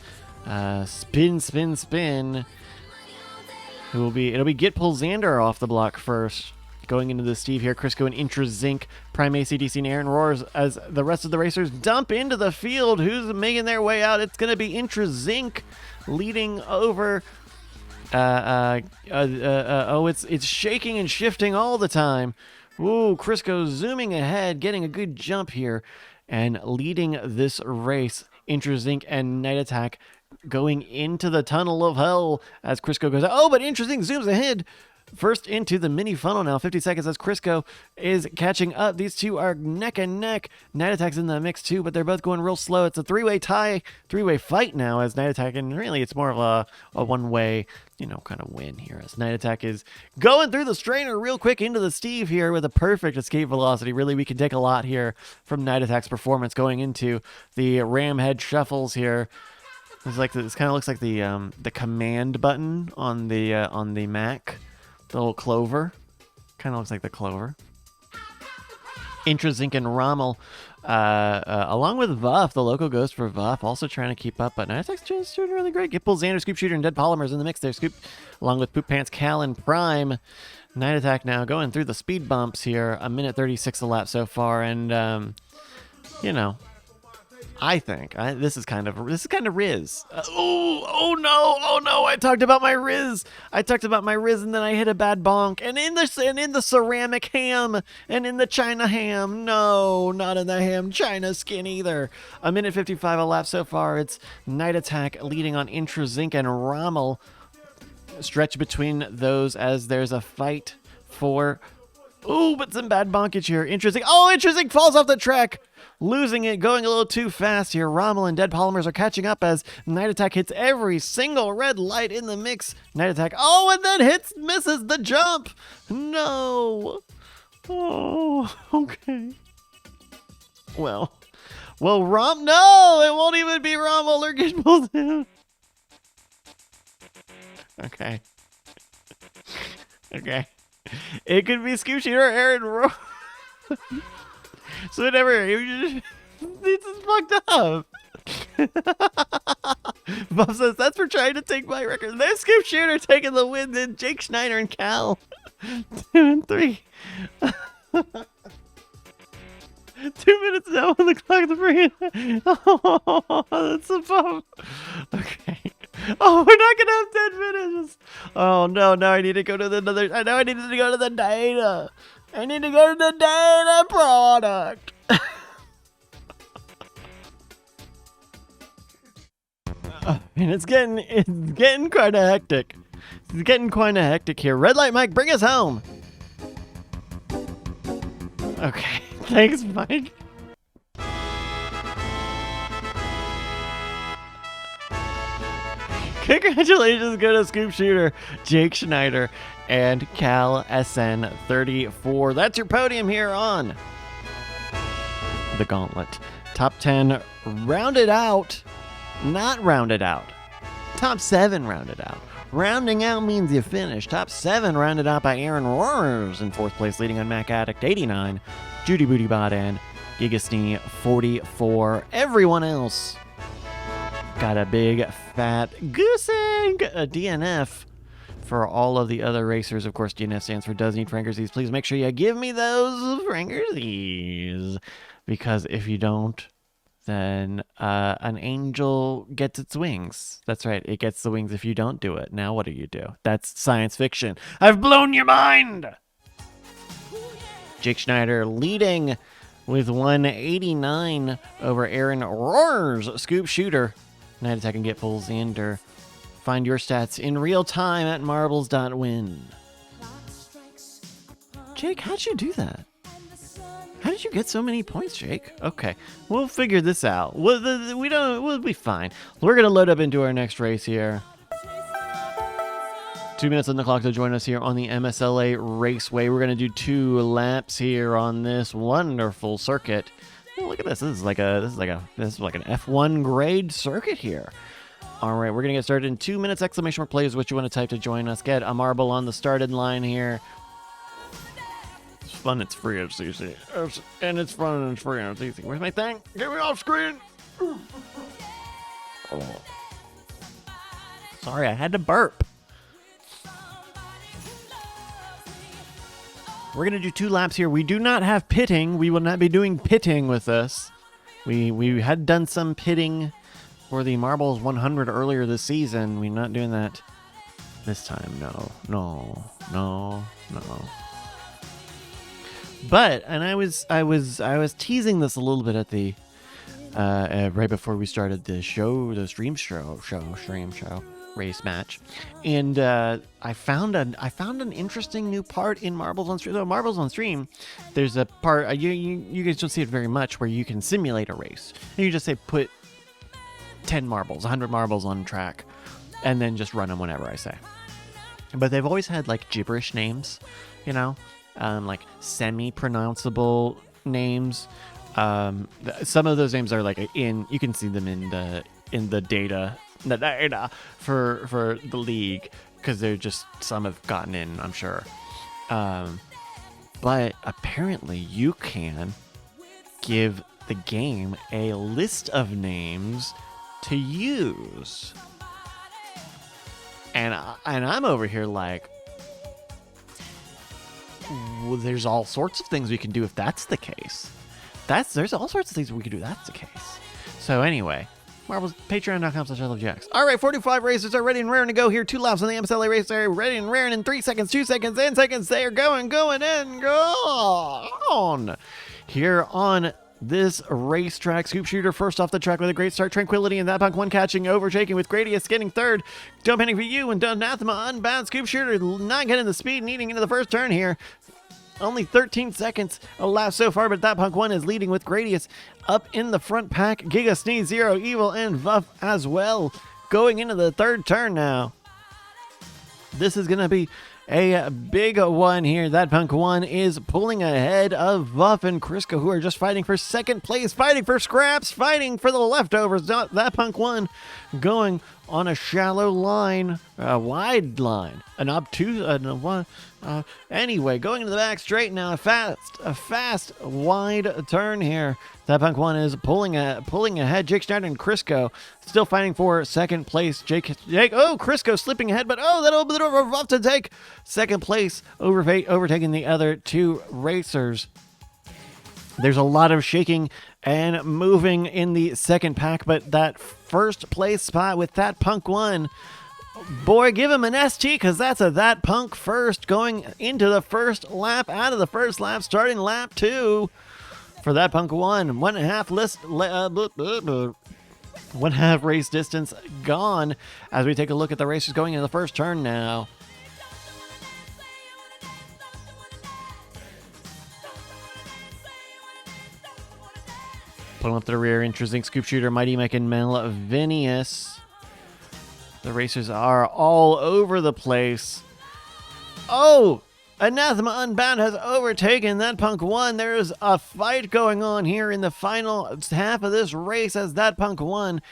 spin. It'll be Git Pull Xander off the block first. Going into the Steve here, Crisco and Intra Zinc, Prime ACDC and Aaron Roars as the rest of the racers dump into the field. Who's making their way out? It's going to be Intra Zinc leading over. It's shaking and shifting all the time. Ooh, Crisco zooming ahead, getting a good jump here, and leading this race. Intra Zinc and Night Attack going into the tunnel of hell as Crisco goes out. Oh, but Intra Zinc zooms ahead. First into the mini funnel now. 50 seconds as Crisco is catching up. These two are neck and neck. Night Attack's in the mix too, but they're both going real slow. It's a three-way fight now as Night Attack, and really it's more of a one-way, kind of win here as Night Attack is going through the strainer real quick into the Steve here with a perfect escape velocity. Really, we can take a lot here from Night Attack's performance going into the ram head shuffles here. This kind of looks like the command button on the Mac. The little clover. Kind of looks like the clover. Intra Zinc and Rommel, along with Vuff, the local ghost for Vuff, also trying to keep up, but Night Attack's just doing really great. Gipple, Xander, Scoop Shooter, and Dead Polymers in the mix there. Scoop, along with Poop Pants, Cal, and Prime. Night Attack now going through the speed bumps here. 1:36 a lap so far, and, I think this is kind of Riz. Oh no! I talked about my Riz, and then I hit a bad bonk. And in the ceramic ham, and in the China ham. No, not in the ham China skin either. 1:55 a lap so far. It's Night Attack leading on Intra Zinc and Rommel. Stretch between those as there's a fight for. Ooh, but some bad bonkage here. Intra Zinc falls off the track. Losing it, going a little too fast here. Rommel and Dead Polymers are catching up as Night Attack hits every single red light in the mix. Night Attack, and then misses the jump. No. Oh, okay. Well, no, it won't even be Rommel or get pulled in. Okay. It could be Scoop Shooter or Aaron Roar. So whatever, it's just fucked up. Bob says, that's for trying to take my record. There's Scoop Shooter taking the win, then Jake Schneider and Cal. 2 and 3. 2 minutes now on the clock to bring it. Oh, that's a bump. Okay. Oh, we're not going to have 10 minutes. Oh, no, now I need to go to I need to go to the data. I need to go to the data product. And it's getting quite hectic. It's getting quite hectic here. Red Light Mike, bring us home. Okay, thanks, Mike. Congratulations go to Scoop Shooter, Jake Schneider, and Cal SN34. That's your podium here on the Gauntlet. Top 10 rounded out. Not rounded out. Top 7 rounded out. Rounding out means you finish. Top 7 rounded out by Aaron Roars in 4th place, leading on Mac Addict 89, Judy Booty Bot, and Gigasnee 44. Everyone else got a big fat goose egg, a DNF for all of the other racers. Of course, DNF stands for does need Frankersies. Please make sure you give me those Frankersies, because if you don't, then an angel gets its wings. That's right, it gets the wings if you don't do it. Now what do you do? That's science fiction. I've blown your mind! Jake Schneider leading with 189 over Aaron Roars. Scoop Shooter, Night Attack and Get Pull Xander Find your stats in real time at marbles.win. Jake, how'd you do that? How did you get so many points, Jake? Okay, we'll figure this out. We'll be fine. We're gonna load up into our next race here. 2 minutes on the clock to join us here on the MSLA Raceway. We're gonna do 2 laps here on this wonderful circuit. Oh, look at this. This is like an F1 grade circuit here. All right, we're gonna get started in 2 minutes. Exclamation mark play is what you want to type to join us. Get a marble on the started line here. Fun, it's free, it's easy. And it's fun and it's free and it's easy. Where's my thing? Get me off screen! Oh. Sorry, I had to burp. We're gonna do 2 laps here. We do not have pitting. We will not be doing pitting with this. We had done some pitting for the Marbles 100 earlier this season. We're not doing that this time. No. But, and I was teasing this a little bit at the right before we started the stream show race match, and I found an interesting new part in Marbles on Stream. So Marbles on Stream, there's a part you guys don't see it very much where you can simulate a race, and you just say put 10 marbles, 100 marbles on track, and then just run them whenever I say. But they've always had like gibberish names, you know. Like semi-pronounceable names. Some of those names are like you can see them in the data for the league, because they're just, some have gotten in, I'm sure. But apparently you can give the game a list of names to use, and I'm over here like, well, there's all sorts of things we can do if that's the case. There's all sorts of things we can do if that's the case. So anyway, Marbles, patreon.com/LFGX. All right, 45 racers are ready and raring to go here. 2 laps on the MSLA race area, ready and raring in 3 seconds, 2 seconds, 10 seconds. They are going, and gone. Here on this racetrack, Scoop Shooter first off the track with a great start. Tranquility and that punk one catching, overtaking with Gradius getting third. Don't panic for you and Anathema unbound. Scoop Shooter not getting the speed and eating into the first turn here. Only 13 seconds elapsed so far, but that punk one is leading with Gradius up in the front pack. Giga Sneeze, Zero Evil, and Vuff as well going into the third turn now. This is going to be a big one here. That punk one is pulling ahead of Vuff and Crisco, who are just fighting for second place, fighting for scraps, fighting for the leftovers. That punk one going on a shallow line, a wide line, an obtuse, anyway, going into the back straight now, a fast, wide turn here. That punk one is pulling ahead. Jake Schneider and Crisco still fighting for second place. Jake, Crisco slipping ahead, but that'll be rough to take second place, overtaking the other 2 racers. There's a lot of shaking and moving in the second pack, but that first place spot with that punk one, boy, give him an ST, because that's a that punk first going into the first lap, out of the first lap, starting lap 2 for that punk one. 1.5 race distance gone as we take a look at the racers going into the first turn now. Pulling up the rear, interesting Scoop Shooter, Mighty Mike, and Melvinius. The racers are all over the place. Oh, Anathema Unbound has overtaken that punk one. There's a fight going on here in the final half of this race as that punk one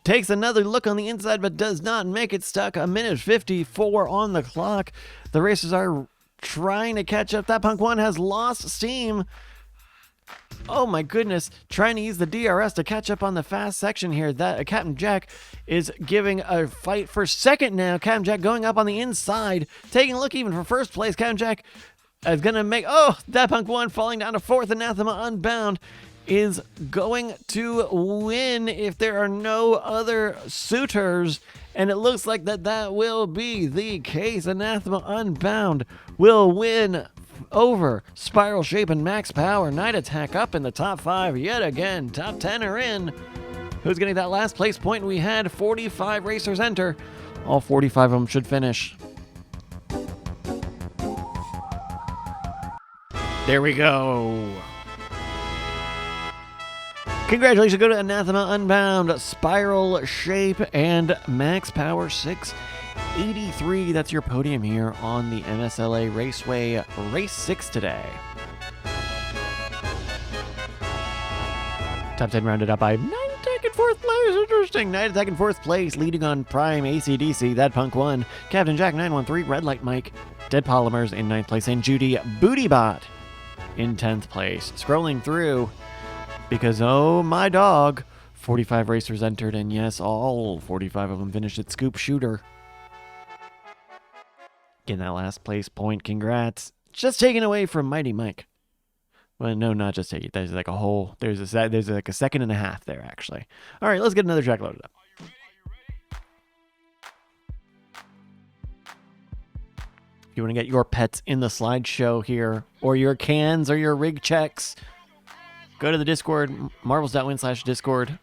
takes another look on the inside but does not make it stuck. 1:54 on the clock. The racers are trying to catch up. That punk one has lost steam. Oh my goodness, trying to use the DRS to catch up on the fast section here. That Captain Jack is giving a fight for second now. Captain Jack going up on the inside, taking a look even for first place. Captain Jack is going to make, that punk one falling down to fourth. Anathema Unbound is going to win if there are no other suitors. And it looks like that will be the case. Anathema Unbound will win over Spiral Shape and Max Power. Night Attack up in the top 5 yet again. Top 10 are in. Who's getting that last place point? We had 45 racers enter. All 45 of them should finish. There we go. Congratulations go to Anathema Unbound, Spiral Shape, and Max Power 683. That's your podium here on the MSLA Raceway Race 6 today. Top 10 rounded up by Night Attack in 4th place. Interesting. Night Attack in 4th place, leading on Prime ACDC. That Punk 1. Captain Jack 913, Red Light Mike, Dead Polymers in 9th place, and Judy Bootybot in 10th place. Scrolling through, because oh my dog, 45 racers entered, and yes, all 45 of them finished at Scoop Shooter. Getting that last place point, congrats. Just taken away from Mighty Mike. Well, no, not just take it. There's like a whole, there's like a second and a half there, actually. All right, let's get another track loaded up. If you want to get your pets in the slideshow here, or your cans or your rig checks, go to the Discord, marbles.win/Discord.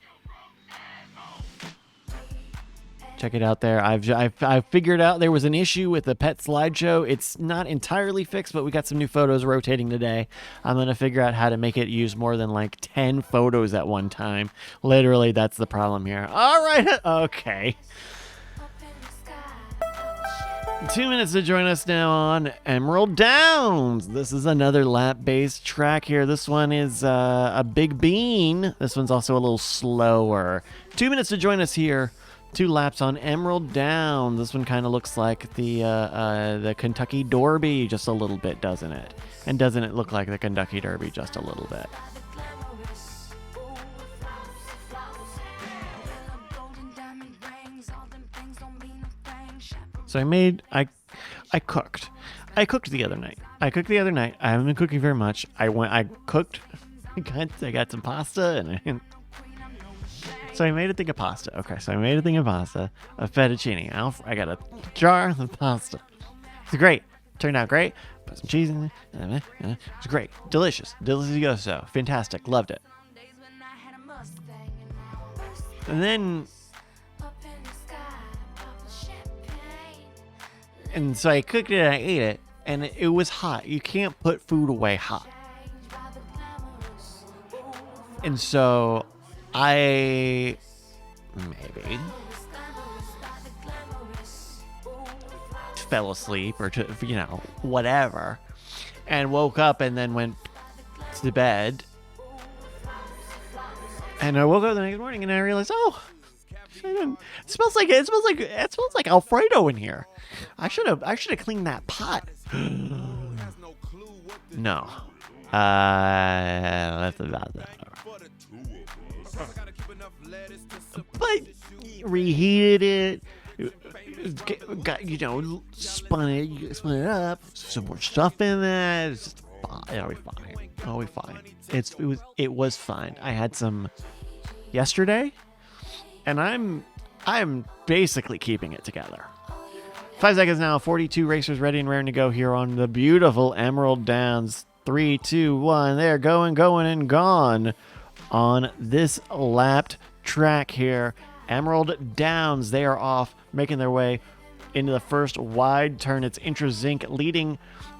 Check it out there. I've figured out there was an issue with the pet slideshow. It's not entirely fixed, but we got some new photos rotating today. I'm going to figure out how to make it use more than like 10 photos at one time. Literally, that's the problem here. All right. Okay. 2 minutes to join us now on Emerald Downs. This is another lap-based track here. This one is a Big Bean. This one's also a little slower. 2 minutes to join us here. 2 laps on Emerald Downs. This one kind of looks like the Kentucky Derby just a little bit, doesn't it? And doesn't it look like the Kentucky Derby just a little bit? So I cooked. I cooked the other night. I haven't been cooking very much. I cooked. I got some pasta and so I made a thing of pasta. Okay, so I made a thing of pasta, of fettuccine. I got a jar of pasta. It's great. Turned out great. Put some cheese in it. It's great. Delicious. Delicioso. Fantastic. Loved it. And then... And so I cooked it and I ate it, and it was hot. You can't put food away hot. And so I maybe fell asleep or, whatever, and woke up and then went to bed. And I woke up the next morning and I realized, it smells like Alfredo in here. I should have cleaned that pot. No. That's about that. But reheated it. Spun it up. Some more stuff in there. It's just fine. It'll be fine. It was fine. I had some yesterday, and I'm basically keeping it together. 5 seconds now. 42 racers ready and raring to go here on the beautiful Emerald Downs. 3, 2, 1. They're going, and gone on this lapped track here. Emerald Downs. They are off, making their way into the first wide turn. It's Intrazinc leading,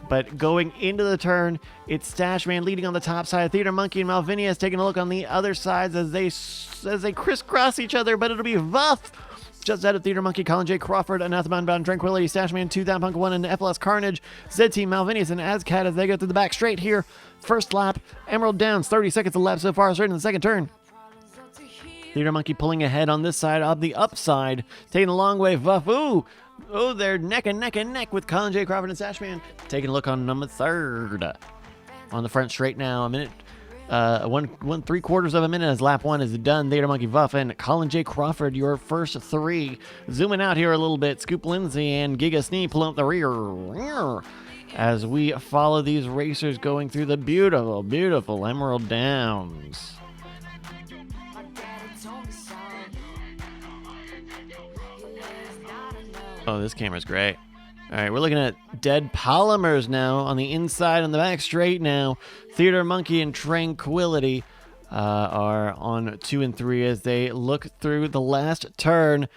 but going into the turn, it's Stashman leading on the top side. Theater Monkey and Malvinius taking a look on the other sides as they crisscross each other, but it'll be Vuff just out of Theater Monkey, Colin J. Crawford, Anathema Unbound, Tranquility, Stashman, 2 down, Punk 1, and FLS Carnage, Z Team, Malvinius, and Azcat as they go through the back straight here. First lap, Emerald Downs, 30 seconds of lap so far, straight in the second turn. Theater Monkey pulling ahead on this side of the upside, taking a long way. Vuff, ooh, they're neck and neck with Colin J. Crawford and Stashman. Taking a look on number 3rd. On the front straight now, a minute. 3/4 of a minute as lap 1 is done. Theater Monkey, Vuff, and Colin J. Crawford, your first 3. Zooming out here a little bit, Scoop Lindsay and Giga Snee pulling up the rear as we follow these racers going through the beautiful, beautiful Emerald Downs. Oh, this camera's great. All right, we're looking at Dead Polymers now on the inside, on the back straight now. Theater Monkey and Tranquility are on 2 and 3 as they look through the last turn.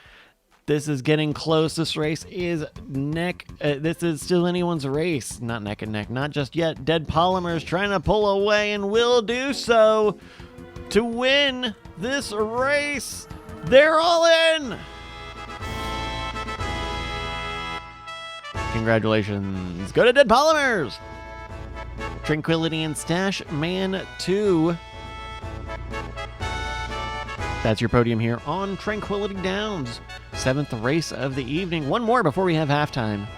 This is getting close. This race is this is still anyone's race. Not neck and neck. Not just yet. Dead Polymers trying to pull away and will do so to win this race. They're all in. Congratulations. Go to Dead Polymers. Tranquility and Stash Man 2. That's your podium here on Tranquility Downs. 7th race of the evening. One more before we have halftime.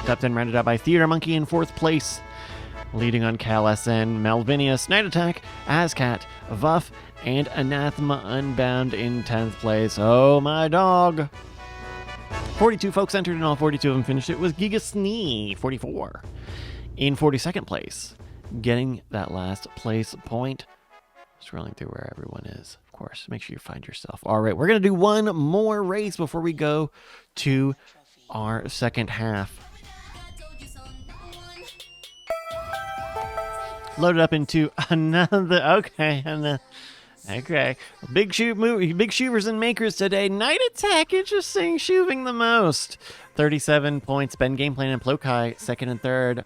Top 10 rounded out by Theater Monkey in 4th place. Leading on Cal SN, Malvinius, Night Attack, Azcat, Vuff, and Anathema Unbound in 10th place. Oh my dog. 42 folks entered and all 42 of them finished. It was Giga Snee, 44. In 42nd place, getting that last place point. Scrolling through where everyone is, of course. Make sure you find yourself. All right, we're going to do one more race before we go to our second half. Loaded up into another. Okay. Big shooters and makers today. Night Attack, interesting, shooting the most. 37 points. Ben Game Plan and Plokai, second and third.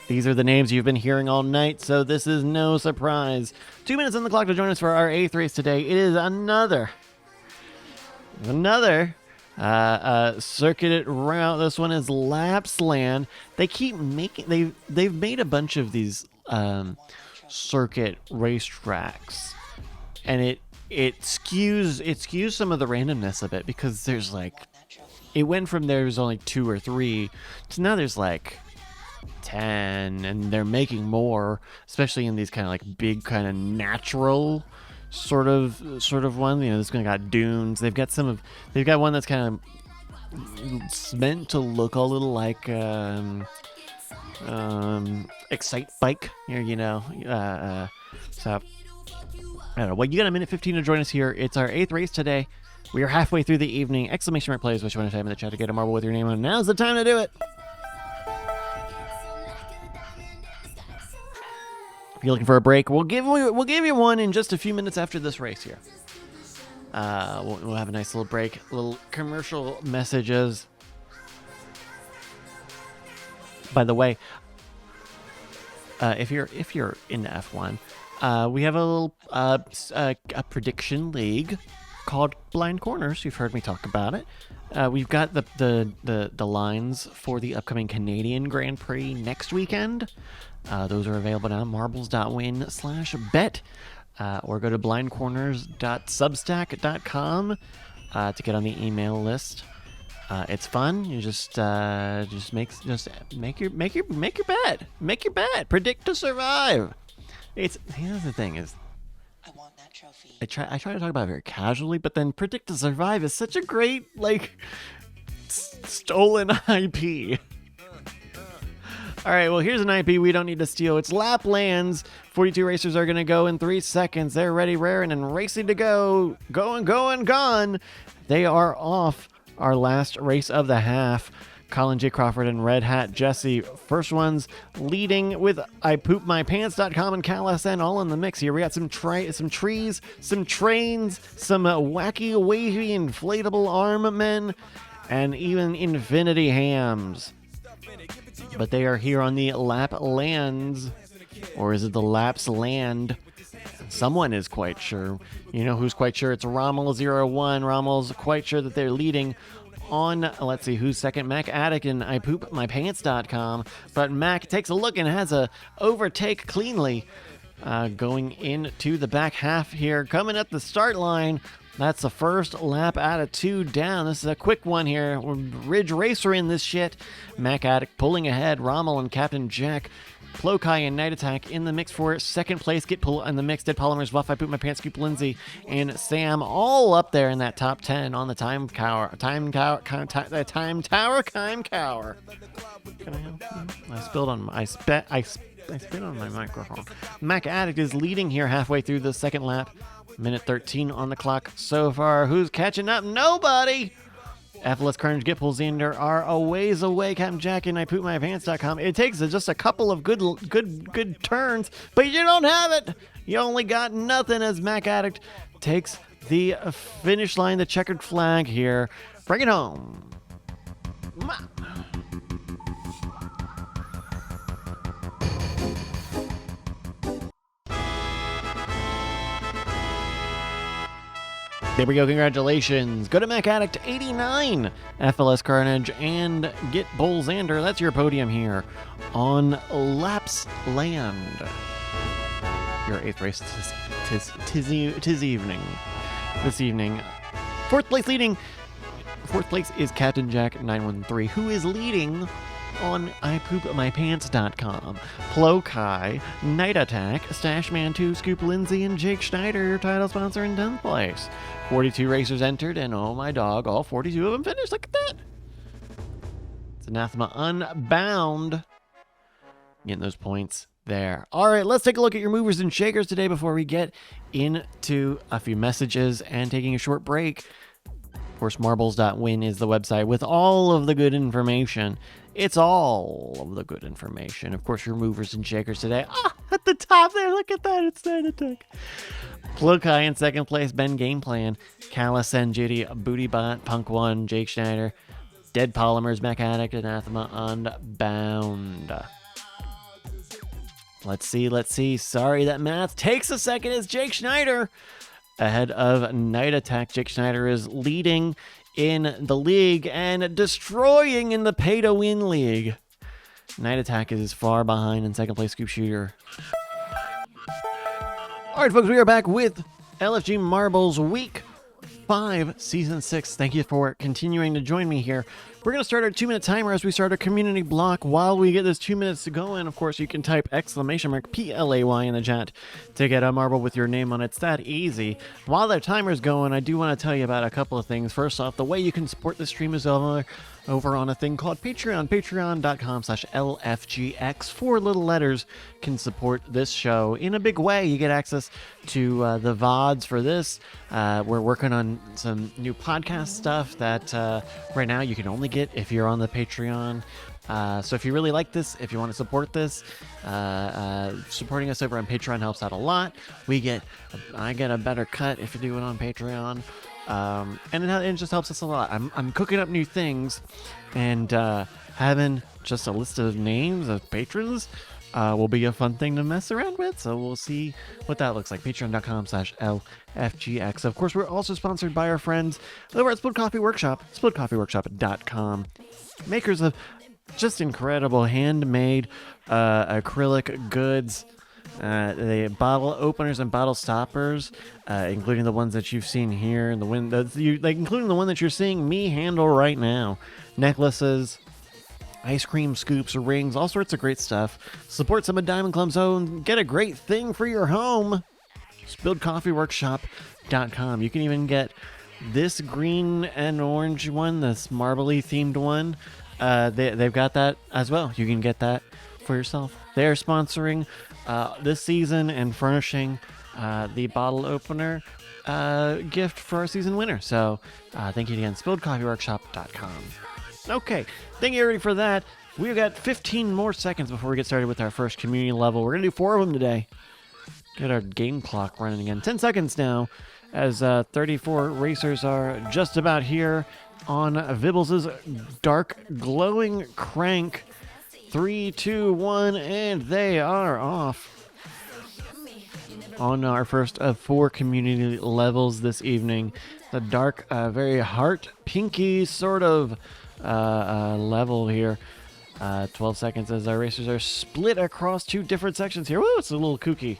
These are the names you've been hearing all night, so this is no surprise. 2 minutes on the clock to join us for our 8th race today. It is another circuit route. This one is Lapsland. They keep making they've made a bunch of these circuit racetracks, and it skews some of the randomness of it, because there's it went from there's only 2 or 3 to now there's 10, and they're making more, especially in these kind of big kind of natural sort of one. This one got dunes. They've got one that's kind of meant to look a little like Excite Bike here, so I don't know. Well, you got a minute 15 to join us here. It's our 8th race today. We are halfway through the evening. Exclamation mark plays, which you want to type in the chat to get a marble with your name on. Now's the time to do it. If you're looking for a break, we'll give you one in just a few minutes after this race here. We'll have a nice little break, little commercial messages. By the way, if you're into F1, we have a little a prediction league called Blind Corners. You've heard me talk about it. We've got the lines for the upcoming Canadian Grand Prix next weekend. Those are available now. Marbles.win/bet, or go to blindcorners.substack.com to get on the email list. It's fun. You just make your bet. Make your bet. Predict to survive. Here's the thing is, I want that trophy. I try to talk about it very casually, but then Predict to Survive is such a great stolen IP. All right, well, here's an IP we don't need to steal. It's Laplands. 42 racers are going to go in 3 seconds. They're ready, raring, and racing to go. Gone. They are off our last race of the half. Colin J. Crawford and Red Hat Jesse. First ones leading with ipoopmypants.com and CalSN all in the mix here. We got some trees, some trains, some wacky, wavy, inflatable arm men, and even infinity hams. But they are here on the Laplands. Or is it the Lapsland? Someone is quite sure. You know who's quite sure? It's Rommel01. Rommel's quite sure that they're leading on, let's see, who's second? Mac Attic and ipoopmypants.com. But Mac takes a look and has a overtake cleanly. Going into the back half here. Coming at the start line. That's the first lap out of 2 down. This is a quick one here. We're Ridge Racer in this shit. Mac Attic pulling ahead. Rommel and Captain Jack. Plokai and Night Attack in the mix for second place. Get pull in the mix. Dead Polymers, Wuff, I Poop My Pants, Scoop Lindsay, and Sam all up there in that top 10 on the time tower. Can I help you? I spilled on my I spit on my microphone. Mac Addict is leading here halfway through the second lap. Minute 13 on the clock so far. Who's catching up? Nobody! FLS Carnage Get Pulls in. There are a ways away. Captain Jack and ipoopmypants.com. It takes just a couple of good turns, but you don't have it. You only got nothing as Mac Addict takes the finish line, the checkered flag here. Bring it home. Ma- There we go. Congratulations. Go to Mac Addict 89, FLS Carnage, and get Bolzander. That's your podium here on Laps Land. Your 8th race tis evening. This evening. Fourth place is Captain Jack 913, who is leading on ipoopmypants.com. Plokai, Night Attack, Stashman2, Scoop Lindsay, and Jake Schneider, your title sponsor in 10th place. 42 racers entered, and oh my dog, all 42 of them finished. Look at that. It's Anathema Unbound. Getting those points there. All right, let's take a look at your movers and shakers today before we get into a few messages and taking a short break. Of course, marbles.win is the website with all of the good information. It's all of the good information. Of course, your movers and shakers today. At the top there, look at that. It's Night Attack. Plokai in 2nd place, Ben Game Plan, Callus and Judy, Bootybot, Punk One, Jake Schneider, Dead Polymers, Mac Addict, Anathema Unbound. Let's see. Sorry, that math takes a second. It's Jake Schneider ahead of Night Attack. Jake Schneider is leading in the league and destroying in the pay-to-win league. Night Attack is far behind in 2nd place, Scoop Shooter. All right, folks, we are back with LFG Marbles Week 5, Season 6. Thank you for continuing to join me here. We're going to start our 2-minute timer as we start a community block. While we get this 2 minutes to go in, of course, you can type !PLAY in the chat to get a marble with your name on it. It's that easy. While that timer's going, I do want to tell you about a couple of things. First off, the way you can support the stream is over on a thing called Patreon. Patreon.com/LFGX. 4 little letters can support this show in a big way. You get access to the VODs for this. We're working on some new podcast stuff that right now you can only get if you're on the Patreon. So if you really like this, if you want to support this, supporting us over on Patreon helps out a lot. I get a better cut if you do it on Patreon. And it just helps us a lot. I'm cooking up new things, and having just a list of names of patrons will be a fun thing to mess around with. So we'll see what that looks like. Patreon.com/LFGX. Of course, we're also sponsored by our friends over at Split Coffee Workshop, splitcoffeeworkshop.com. Makers of just incredible handmade acrylic goods. The bottle openers and bottle stoppers, including the ones that you've seen here, and including the one that you're seeing me handle right now. Necklaces, ice cream scoops, rings, all sorts of great stuff. Support some of Diamond Club's own. Get a great thing for your home. SpilledCoffeeWorkshop.com. You can even get this green and orange one, this marbly themed one. They've got that as well. You can get that for yourself. They're sponsoring this season and furnishing the bottle opener gift for our season winner. So thank you again, SpilledCoffeeWorkshop.com. Okay, thank you everybody for that. We've got 15 more seconds before we get started with our first community level. We're going to do 4 of them today. Get our game clock running again. 10 seconds now, as 34 racers are just about here on Vibbles' dark glowing crank. 3, 2, 1, and they are off on our first of 4 community levels this evening. The dark, very heart pinky sort of level here. 12 seconds as our racers are split across 2 different sections here. Woo, it's a little kooky.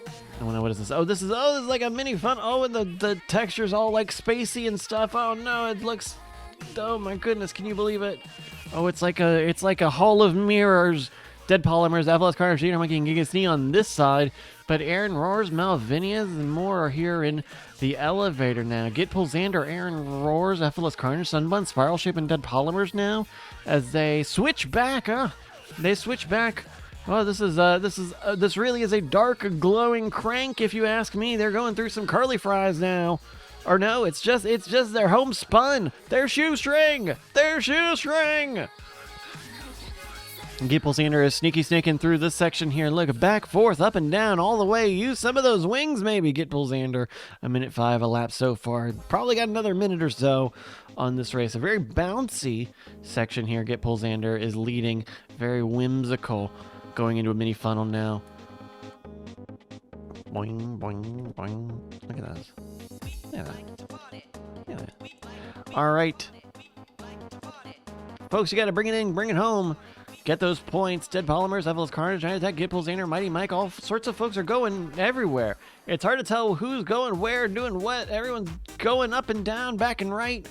I don't know, what is this? This is like a mini fun. And the texture's all like spacey and stuff. Oh no, it looks, oh my goodness, can you believe it? It's like a hall of mirrors. Dead Polymers, FLS Carnage, Gina Monkey, and Gigas Knee on this side. But Aaron Roars, Malvinias, and more are here in the elevator now. Get Bolzander, Aaron Roars, FLS Carnage, Sunbun, Spiral Shape, and Dead Polymers now as they switch back. They switch back. Oh, this really is a dark glowing crank, if you ask me. They're going through some curly fries now. Or no, it's just their homespun. Their shoestring. Gipple Sander is sneaky snaking through this section here. Look, back, forth, up and down, all the way. Use some of those wings, maybe. Gipple Sander, 1:05 a lap so far. Probably got another minute or so on this race. A very bouncy section here. Gipple Sander is leading. Very whimsical. Going into a mini funnel now. Boing, boing, boing. Look at that. Look at that. Look at that. All right. Folks, you got to bring it in, bring it home. Get those points. Dead Polymers, Evel's Carnage, Giant Attack, Gipple Sander, Mighty Mike, all sorts of folks are going everywhere. It's hard to tell who's going where, doing what. Everyone's going up and down, back and right,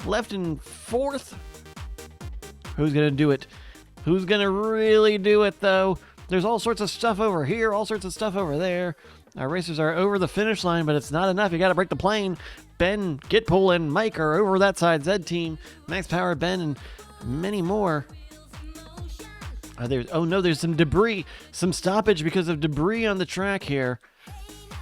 left and forth. Who's going to do it? Who's going to really do it, though? There's all sorts of stuff over here, all sorts of stuff over there. Our racers are over the finish line, but it's not enough. You got to break the plane. Ben, Gitpool, and Mike are over that side. Zed team, Max Power, Ben, and many more. Oh no, there's some debris, some stoppage because of debris on the track here.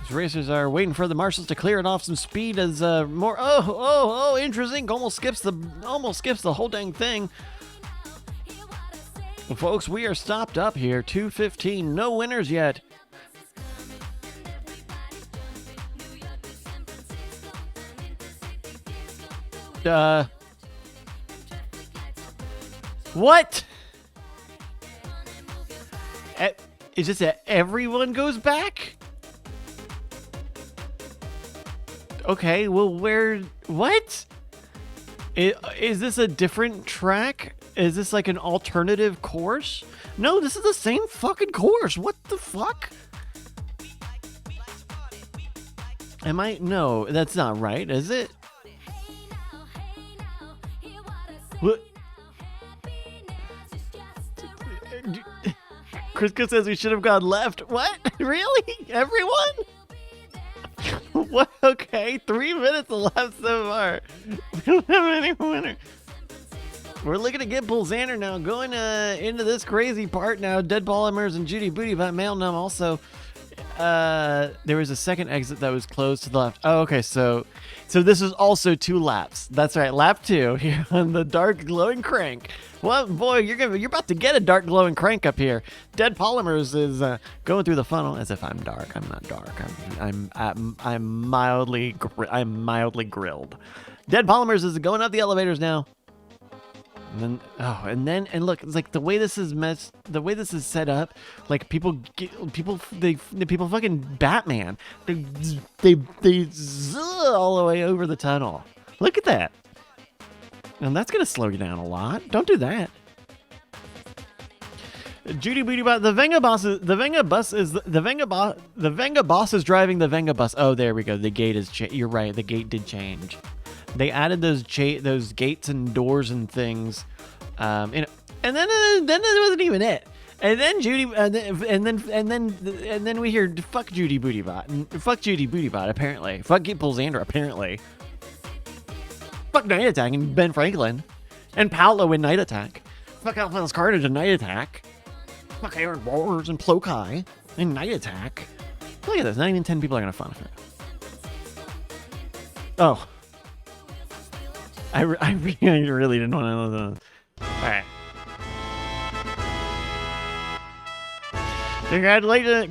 These racers are waiting for the marshals to clear it off. Some speed as more. Oh, interesting. Almost skips the whole dang thing. Well, folks, we are stopped up here. 2:15. No winners yet. What? Is this that everyone goes back? Okay, well, what? Is this a different track? Is this like an alternative course? No, this is the same fucking course. What the fuck? No, that's not right, is it? What? Crisco says we should have gone left. What? Really? Everyone? What? Okay, 3 minutes left so far. We don't have any winner. We're looking to get Sander now. Going into this crazy part now. Dead Polymers and Judy Booty by Mail Numb also. There was a second exit that was closed to the left. Oh, okay, so this is also 2 laps. That's right, lap 2 here on the dark glowing crank. Well, boy, you're about to get a dark glowing crank up here. Dead Polymers is going through the funnel as if I'm dark. I'm not dark. I'm mildly grilled. Dead Polymers is going up the elevators now. And then look, it's like the way this is set up, like people fucking Batman, they zzz all the way over the tunnel. Look at that. And that's gonna slow you down a lot. Don't do that. Judy Booty Bot, the Venga boss is driving the Venga bus. Oh, there we go. The gate is you're right. The gate did change. They added those gates and doors and things, and then it wasn't even it. And then Judy, and then we hear fuck Judy Booty Bot, and fuck Judy Booty Bot apparently, fuck Gitpool Sander apparently, fuck Night Attack and Ben Franklin, and Paolo in Night Attack, fuck Alpha's Carnage and Night Attack, fuck Aaron Bowers and Plokai and Night Attack. Look at this, not even 10 people are gonna fun of it. Oh. I really didn't want to know that. All right. Congratulations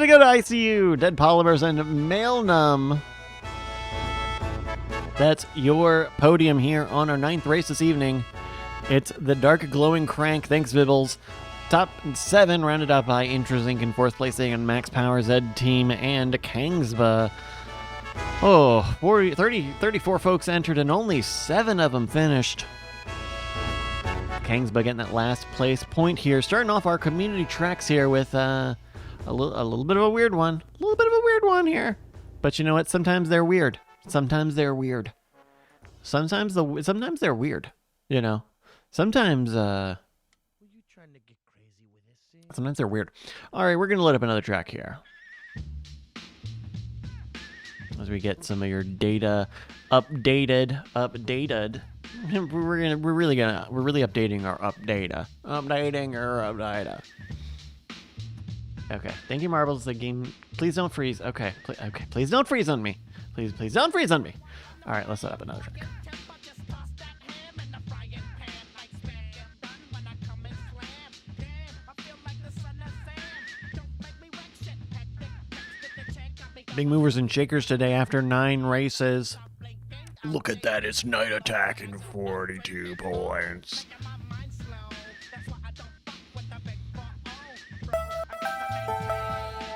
to go to ICU. Dead Polymers and Mail Numb. That's your podium here on our 9th race this evening. It's the Dark Glowing Crank. Thanks, Vibbles. Top 7 rounded up by Intros Inc. in 4th place on Max Power, Zed Team, and Kangsba. Oh, 34 folks entered and only 7 of them finished. Kangsba getting that last place point here. Starting off our community tracks here with a little bit of a weird one. A little bit of a weird one here. But you know what? Sometimes they're weird. Sometimes they're weird. Sometimes they're weird. You know? Sometimes sometimes they're weird. All right, we're going to load up another track here. As we get some of your data updated. We're really updating our data. Okay, thank you, Marbles. The game, please don't freeze. Okay, please don't freeze on me. Please don't freeze on me. All right, let's set up another track. Big movers and shakers today after 9 races. Look at that, it's Night Attack in 42 points.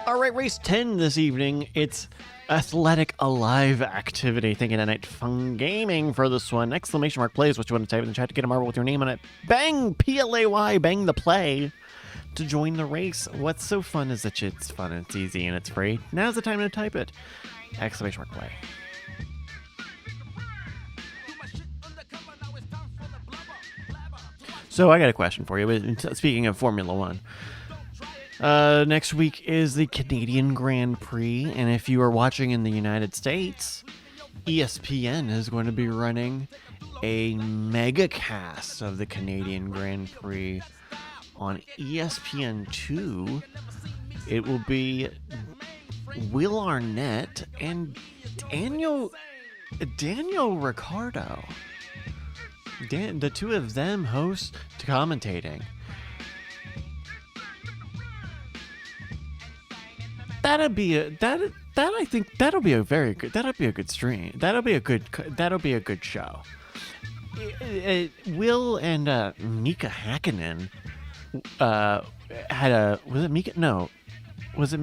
All right, race 10 this evening. It's Athletic Alive Activity. Thinking of night fun gaming for this one. Exclamation mark plays what you want to type in the chat to get a marble with your name on it. Bang, P-L-A-Y, bang the play to join the race. What's so fun is that it's fun, it's easy, and it's free. Now's the time to type it. Exclamation mark play. So I got a question for you. Speaking of Formula One. Next week is the Canadian Grand Prix, and if you are watching in the United States, ESPN is going to be running a mega cast of the Canadian Grand Prix on ESPN2. It will be Will Arnett and Daniel Ricciardo. The two of them host commentating. I think that'll be a good stream. That'll be a good show. Will and Mika Hakkinen was it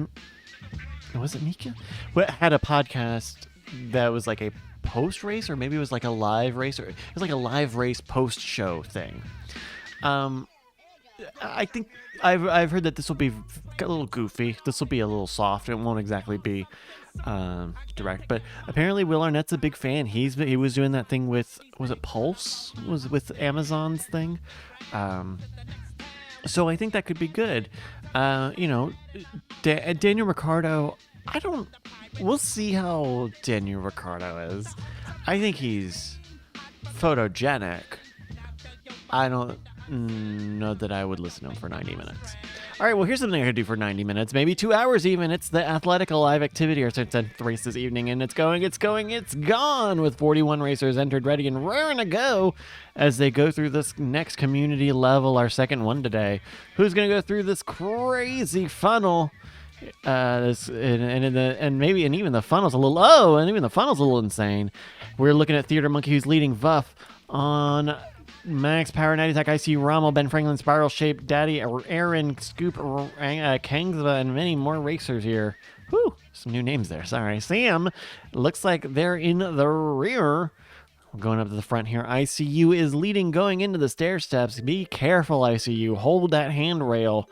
Mika? Had a podcast that was like a post race, or maybe it was like a live race, or it was like a live race post show thing. I think I've heard that this will be a little goofy. This will be a little soft. It won't exactly be direct. But apparently Will Arnett's a big fan. He was doing that thing with, was it Pulse? Was with Amazon's thing. So I think that could be good. Daniel Ricciardo, we'll see how Daniel Ricciardo is. I think he's photogenic. I don't know that I would listen to him for 90 minutes. All right, well, here's something I could do for 90 minutes, maybe 2 hours even. It's the Athletic Alive Activity, our 10th race this evening, and it's gone with 41 racers entered, ready, and raring to go as they go through this next community level, our second one today. Who's going to go through this crazy funnel? Even the funnel's a little insane. We're looking at Theater Monkey, who's leading Vuff on Max Power, Night Attack, ICU, Rommel, Ben Franklin, Spiral Shape, Daddy, Aaron, Scoop, Kangva, and many more racers here. Whew, some new names there. Sorry. Sam, looks like they're in the rear. We're going up to the front here. ICU is leading going into the stair steps. Be careful, ICU. Hold that handrail.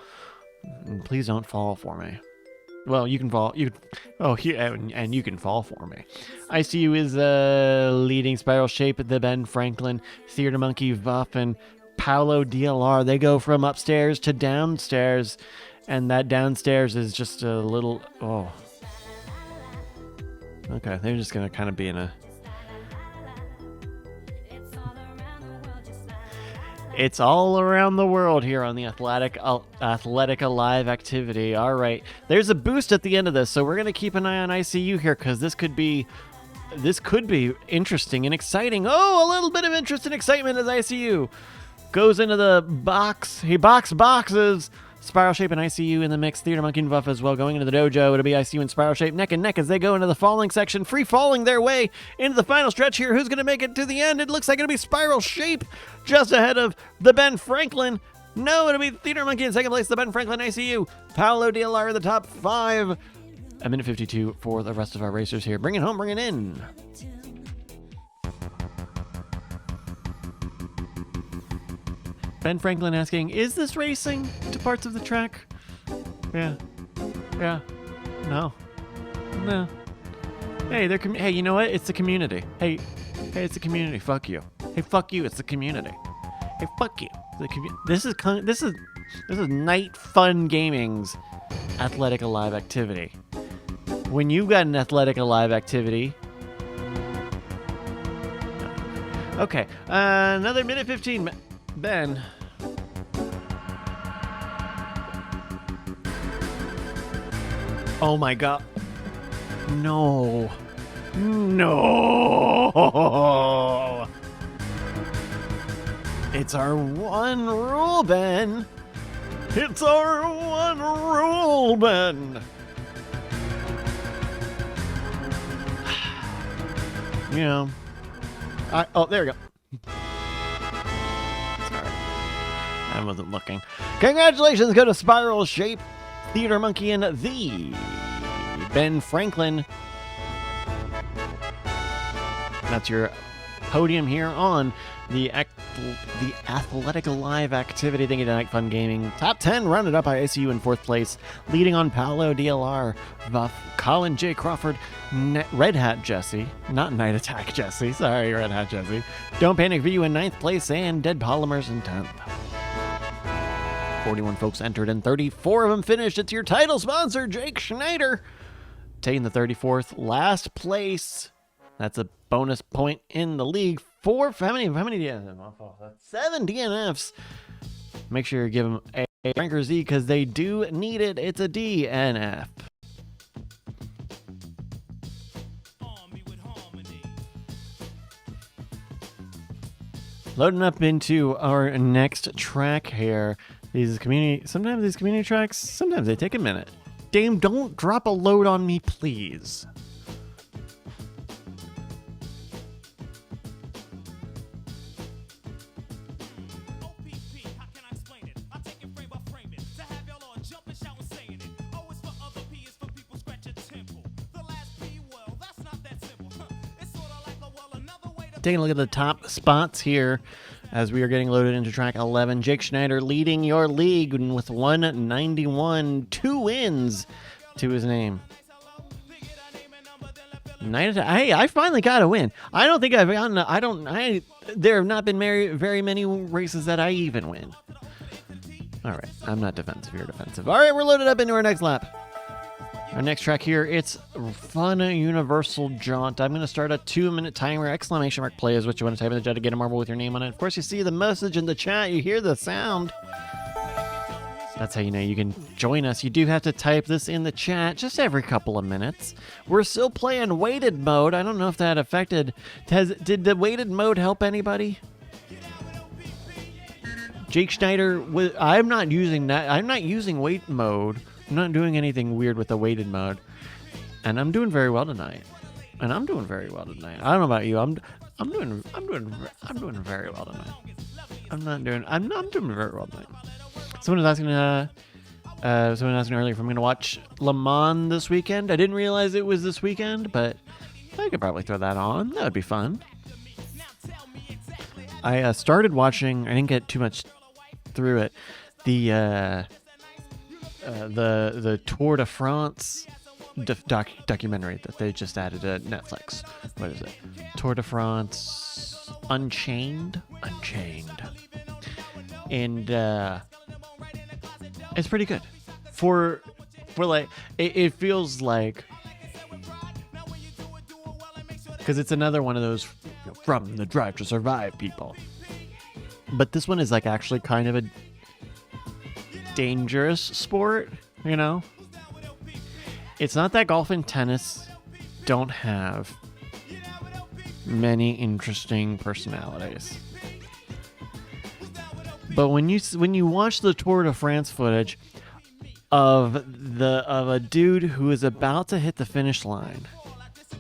And please don't fall for me. Well, you can fall. You can fall for me. ICU is leading Spiral Shape at the Ben Franklin, Theater Monkey, Vuff, and Paolo DLR. They go from upstairs to downstairs, and that downstairs is just a little. Oh, okay. They're just gonna kind of be in a. It's all around the world here on the Athletic Alive Activity. All right, there's a boost at the end of this, so we're gonna keep an eye on ICU here because this could be interesting and exciting. Oh, a little bit of interest and excitement as ICU goes into the box. He boxes. Spiral Shape and ICU in the mix. Theater Monkey and Vuff as well going into the dojo. It'll be ICU and Spiral Shape neck and neck as they go into the falling section, free falling their way into the final stretch here. Who's going to make it to the end? It looks like it'll be Spiral Shape just ahead of the Ben Franklin. No, it'll be Theater Monkey in second place, the Ben Franklin ICU. Paolo DLR in the top 5. A minute 52 for the rest of our racers here. Bring it home, bring it in. Ben Franklin asking, is this racing to parts of the track? Yeah. No. Hey, hey, you know what? It's the community. Hey, it's the community. Fuck you. Hey, fuck you. It's the community. Hey, fuck you. This is Night Fun Gaming's Athletic Alive Activity. When you've got an Athletic Alive Activity. Okay, another minute 15. Ben. Oh my god. No. It's our one rule, Ben. It's our one rule, Ben. you know. Oh, there we go. Sorry. I wasn't looking. Congratulations go to Spiral Shape, Theater Monkey, and the Ben Franklin. That's your podium here on the Athletic Live activity. Thank you to Night Fun Gaming. Top 10 rounded up by ICU in 4th place. Leading on Paolo DLR, Buff, Colin J. Crawford, Red Hat Jesse. Not Night Attack Jesse. Sorry, Red Hat Jesse. Don't Panic VU in 9th place and Dead Polymers in 10th. 41 folks entered and 34 of them finished. It's your title sponsor, Jake Schneider, taking the 34th last place. That's a bonus point in the league. How many DNFs? 7 DNFs. Make sure you give them a Ranker Z because they do need it. It's a DNF. Loading up into our next track here. Sometimes these community tracks, sometimes they take a minute. Dame, don't drop a load on me, please. Taking a look at the top spots here as we are getting loaded into track 11. Jake Schneider leading your league with 191, 2 wins to his name. Hey, I finally got a win. I don't think I've gotten. There have not been very many races that I even win. All right, I'm not defensive. You're defensive. All right, we're loaded up into our next lap. Our next track here, it's Fun Universal Jaunt. I'm going to start a 2-minute timer. Exclamation mark play is what you want to type in the chat to get a marble with your name on it. Of course, you see the message in the chat. You hear the sound. That's how you know you can join us. You do have to type this in the chat just every couple of minutes. We're still playing weighted mode. I don't know if that affected. Did the weighted mode help anybody? Jake Schneider, I'm not using that. I'm not using weight mode. I'm not doing anything weird with the weighted mode, and I'm doing very well tonight. I don't know about you. I'm doing very well tonight. I'm doing very well tonight. Someone was asking earlier if I'm going to watch Le Mans this weekend. I didn't realize it was this weekend, but I could probably throw that on. That would be fun. I started watching. I didn't get too much through it. The Tour de France documentary that they just added to Netflix. What is it? Tour de France Unchained. And it's pretty good. For like it feels like, because it's another one of those from the Drive to Survive people. But this one is like actually kind of a dangerous sport, you know? It's not that golf and tennis don't have many interesting personalities. But when you watch the Tour de France footage of a dude who is about to hit the finish line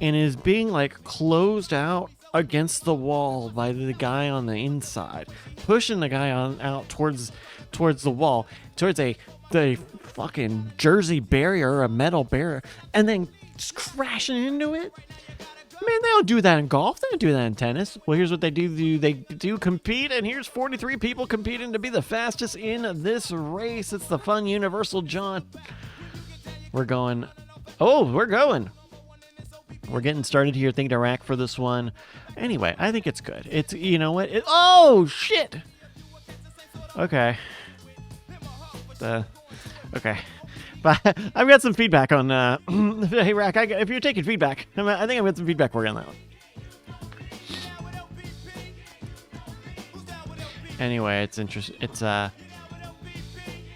and is being like closed out against the wall by the guy on the inside, pushing the guy out towards the wall, towards the fucking Jersey barrier or a metal barrier, and then just crashing into it. Man, they don't do that in golf. They don't do that in tennis. Well, here's what they do. They do compete, and here's 43 people competing to be the fastest in this race. It's the Fun Universal Jaunt. We're going. We're getting started here. Thank you to Rack for this one. Anyway, I think it's good. It's, you know what? Oh, shit. Okay. Okay. But I've got some feedback on, hey, Rack, if you're taking feedback, I think I've got some feedback for you on that one. Anyway, it's interesting. It's, so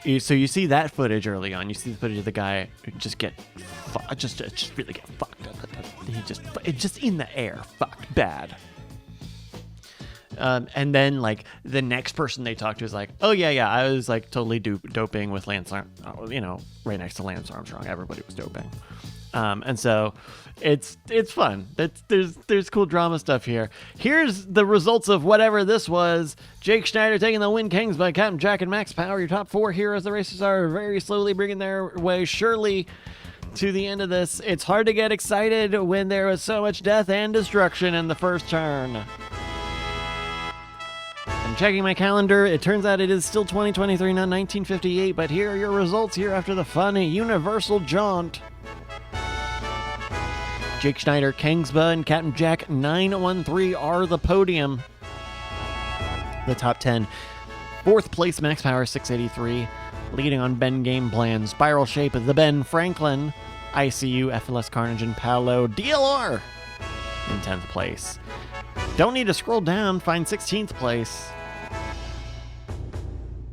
you see that footage early on. You see the footage of the guy just really get fucked up. It's just in the air, fucked bad. And then like the next person they talk to is like, oh yeah, I was like totally doping with Lance, right next to Lance Armstrong. Everybody was doping. And so it's fun. There's cool drama stuff here. Here's the results of whatever this was. Jake Schneider taking the win, Kings by Captain Jack and Max Power. Your top 4 here as the racers are very slowly bringing their way surely to the end of this. It's hard to get excited when there was so much death and destruction in the first turn. I'm checking my calendar. It turns out it is still 2023, not 1958, but here are your results here after the fun universal jaunt. Jake Schneider, Kingsba, and Captain Jack 913 are the podium. The top 10. 4th place, Max Power 683. Leading on Ben Game Plan, Spiral Shape of the Ben Franklin, ICU, FLS Carnage, and Paolo DLR in 10th place. Don't need to scroll down, find 16th place.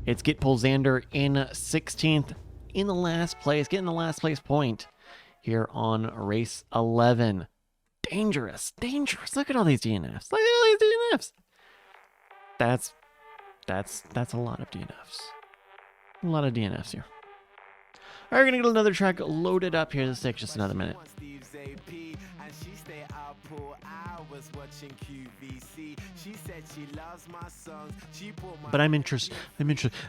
It's Gitpul Xander in 16th, in the last place, getting the last place point here on race 11. Dangerous. Look at all these DNFs. Look at all these DNFs. That's a lot of DNFs. A lot of DNFs here. All right, we're gonna get another track loaded up here. This takes just another minute. But I'm interested.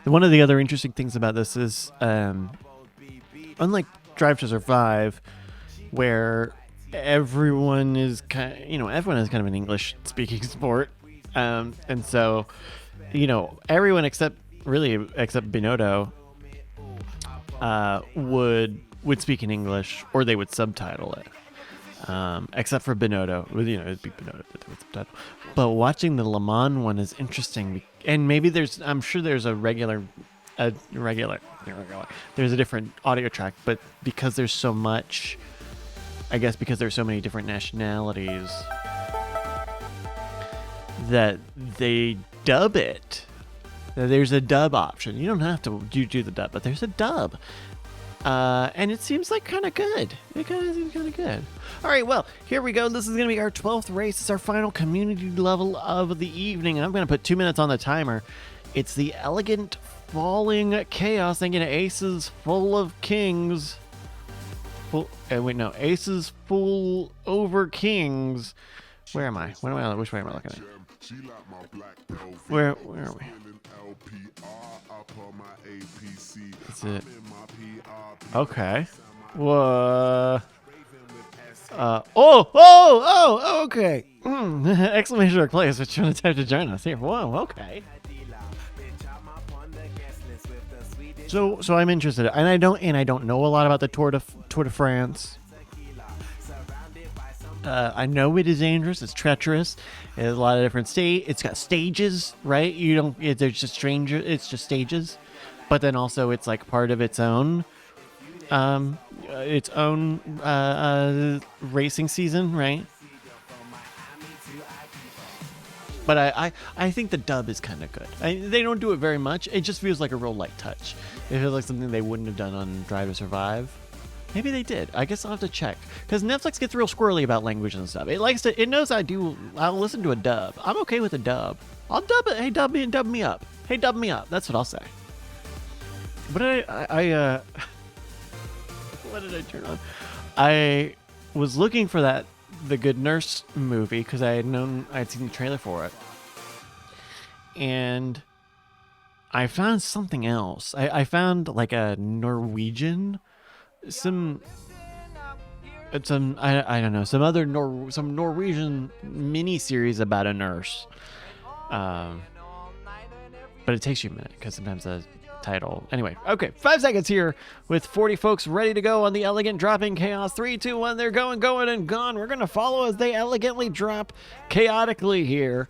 One of the other interesting things about this is, unlike Drive to Survive, where everyone is kind of an English-speaking sport, and so, everyone except Binotto would speak in English, or they would subtitle it. Except for Binotto, it'd be Binotto that they would subtitle. But watching the Le Mans one is interesting, and maybe I'm sure there's a there's a different audio track, but because there's so much, I guess because there's so many different nationalities, that they dub it. There's a dub option. You don't have to do the dub, but there's a dub. And it seems like kind of good. It kind of seems kind of good. All right, well, here we go. This is going to be our 12th race. It's our final community level of the evening. I'm going to put 2 minutes on the timer. It's the Elegant Falling Chaos. Thinking of Aces Full of Kings. Aces Full Over Kings. Where am I? Which way am I looking at? Where are we? That's it. Okay. Whoa. Okay. Exclamation mark place. Which one time to join us here? Whoa. Okay. So I'm interested, and I don't know a lot about the Tour de France. I know it is dangerous. It's treacherous. There's a lot of different It's got stages, right? There's just It's just stages, but then also it's like part of its own racing season, right? But I think the dub is kind of good. They don't do it very much. It just feels like a real light touch. It feels like something they wouldn't have done on Drive to Survive. Maybe they did. I guess I'll have to check. Because Netflix gets real squirrely about language and stuff. It knows I'll listen to a dub. I'm okay with a dub. I'll dub it. Hey, dub me up. Hey, dub me up. That's what I'll say. But what did I turn on? I was looking for The Good Nurse movie, because I'd seen the trailer for it. And I found something else. I found like a Norwegian... some Norwegian mini series about a nurse, but it takes you a minute because sometimes the title. Anyway, okay, 5 seconds here with 40 folks ready to go on the Elegant Dropping Chaos. 3, 2, 1. They're going and gone. We're gonna follow as they elegantly drop chaotically here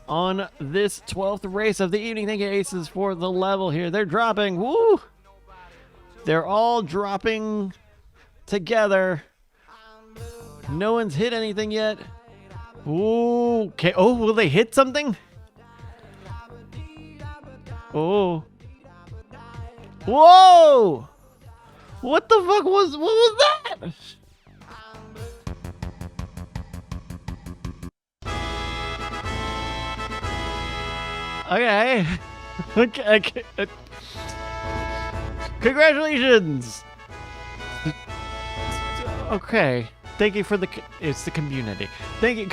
on this 12th race of the evening. Thank you, Aces, for the level here. They're dropping. Woo! They're all dropping together. No one's hit anything yet. Ooh, okay. Oh, will they hit something? Oh. Whoa! What the fuck what was that? Okay. Congratulations. Okay. Thank you for it's the community. Thank you.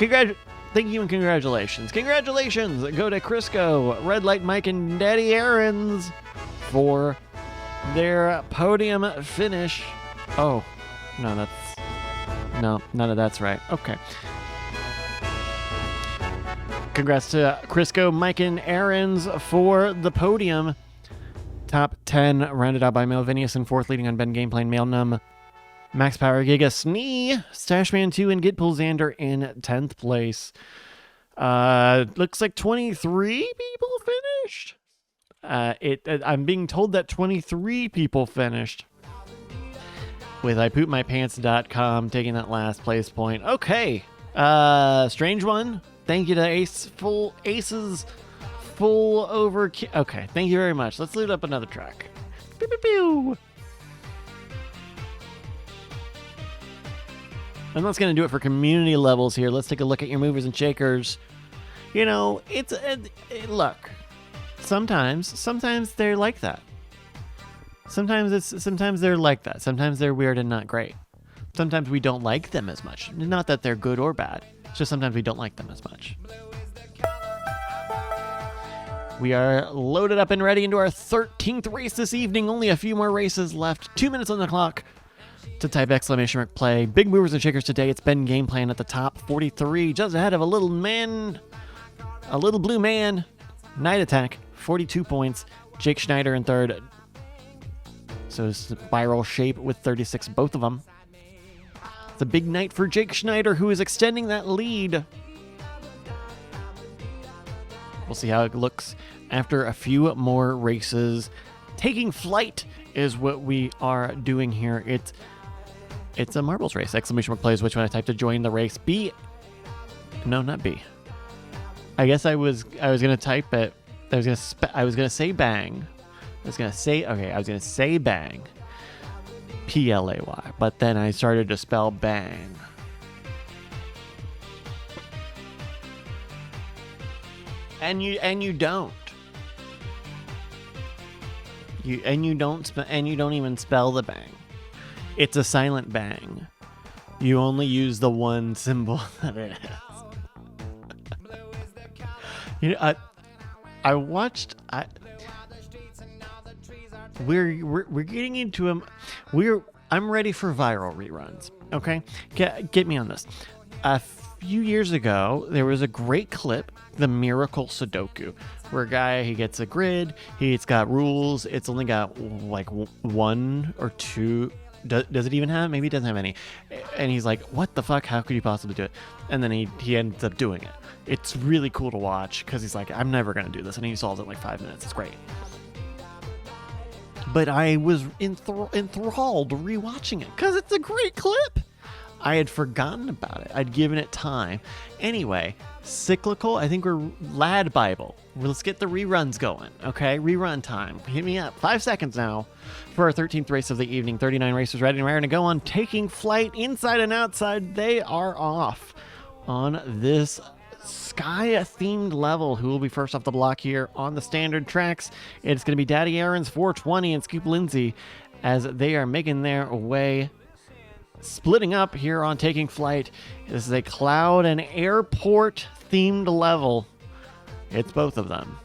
Thank you and congratulations. Congratulations go to Crisco, Red Light Mike, and Daddy Aaron's for their podium finish. Oh, no, none of that's right. Okay. Congrats to Crisco, Mike, and Aaron's for the podium. Top 10 rounded out by Melvinius in 4th, leading on Ben Gameplay and Mailnum. Max Power, Giga Snee, Stashman 2, and Gitpool Xander in 10th place. Looks like 23 people finished. I'm being told that 23 people finished. With IPoopMyPants.com taking that last place point. Okay. Strange one. Thank you to Aces Full Over. Okay, thank you very much. Let's loot up another track. Pew, pew, pew. And that's going to do it for community levels here. Let's take a look at your movers and shakers. You know, look. Sometimes they're like that. Sometimes they're like that. Sometimes they're weird and not great. Sometimes we don't like them as much. Not that they're good or bad. It's just sometimes we don't like them as much. We are loaded up and ready into our 13th race this evening. Only a few more races left. 2 minutes on the clock to type exclamation mark play. Big movers and shakers today. It's Ben Game Plan at the top, 43, just ahead of a little blue man. Night Attack, 42 points. Jake Schneider in 3rd. So Spiral Shape with 36, both of them. It's a big night for Jake Schneider, who is extending that lead. We'll see how it looks after a few more races. Taking flight is what we are doing here. It's a marbles race. Exclamation mark plays which one I typed to join the race. B. No, not B. I guess I was gonna type it. I was gonna say bang. I was gonna say bang. PLAY, but then I started to spell bang. And you don't. You don't even spell the bang. It's a silent bang. You only use the one symbol that it is. You know, we're getting into them. I'm ready for viral reruns. Okay, get me on this. A few years ago, there was a great clip, the Miracle Sudoku, where a guy, he gets a grid, it's got rules, it's only got like 1 or 2. Does it even have? Maybe it doesn't have any. And he's like, what the fuck? How could you possibly do it? And then he ends up doing it. It's really cool to watch because he's like, I'm never going to do this. And he solves it in like 5 minutes. It's great. But I was enthralled rewatching it because it's a great clip. I had forgotten about it. I'd given it time. Anyway, cyclical, I think we're Lad Bible. Let's get the reruns going, okay? Rerun time. Hit me up. 5 seconds now for our 13th race of the evening. 39 racers ready and raring to go on taking flight inside and outside. They are off on this Sky-themed level. Who will be first off the block here on the standard tracks? It's going to be Daddy Aaron's 420 and Scoop Lindsay as they are making their way, splitting up here on Taking Flight. This is a cloud and airport themed level. It's both of them.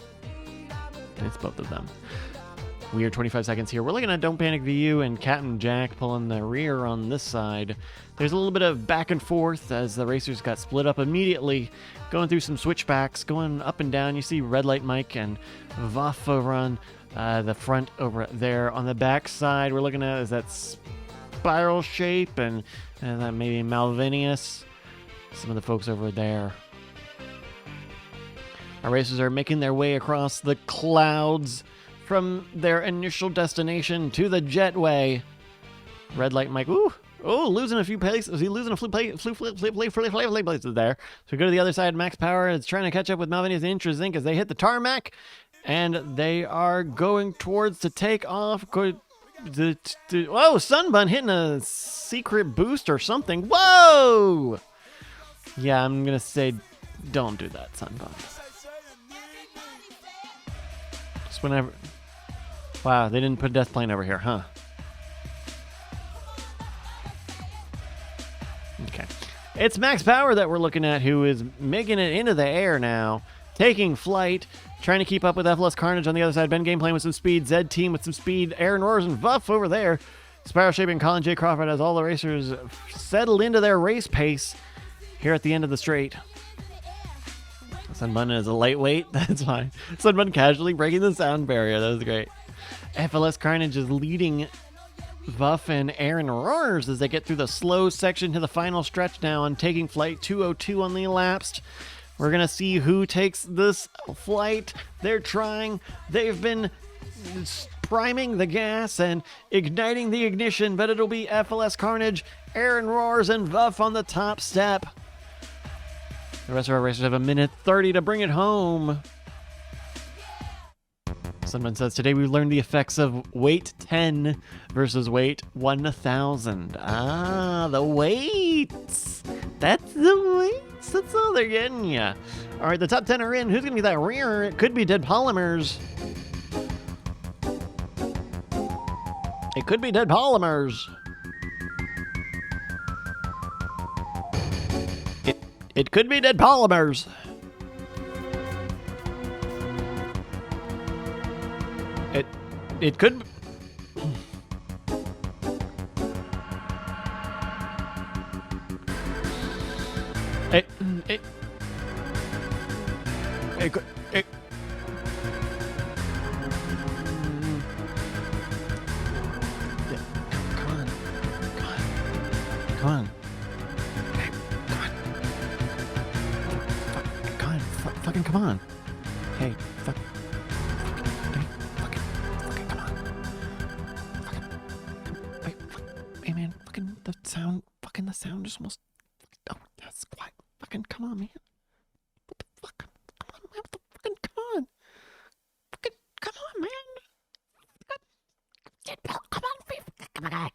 We are 25 seconds here. We're looking at Don't Panic VU and Captain Jack pulling the rear on this side. There's a little bit of back and forth as the racers got split up immediately, going through some switchbacks, going up and down. You see Red Light Mike and Voff over on the front over there. On the back side, we're looking at is that Spiral Shape and that maybe Malvinius. Some of the folks over there. Our racers are making their way across the clouds from their initial destination to the jetway. Red Light Mike, losing a few places. Is he losing a few places there? So we go to the other side. Max Power is trying to catch up with Malvinius and Intrazink as they hit the tarmac, and they are going towards to take off. Sunbun hitting a secret boost or something. Whoa! Yeah, I'm gonna say, don't do that, Sunbun. Just whenever. Wow, they didn't put a death plane over here, huh? Okay. It's Max Power that we're looking at, who is making it into the air now, taking flight, trying to keep up with FLS Carnage on the other side. Ben Game playing with some speed, Zed Team with some speed, Aaron Roars and Vuff over there. Spiral Shaping, Colin J. Crawford as all the racers settled into their race pace here at the end of the straight. Sunbun is a lightweight. That's fine. Sunbun casually breaking the sound barrier. That was great. FLS Carnage is leading Vuff and Aaron Roars as they get through the slow section to the final stretch now on taking flight. 2:02 on the elapsed. We're going to see who takes this flight. They're trying. They've been priming the gas and igniting the ignition, but it'll be FLS Carnage, Aaron Roars, and Vuff on the top step. The rest of our racers have a minute 30 to bring it home. Someone says, today we learned the effects of weight 10 versus weight 1,000. Ah, the weights. That's the weights. That's all they're getting ya. All right, the top 10 are in. Who's going to be that rear? It could be Dead Polymers. It could be Dead Polymers. It could be Dead Polymers. It could. It could. Come on. Okay, come on. Fucking come on. Hey, fucking come on. Hey man, the sound is almost. Oh, that's quiet. Fucking come on, man. What the fuck? Come on, man. Come on. Fucking come on, man. Come on.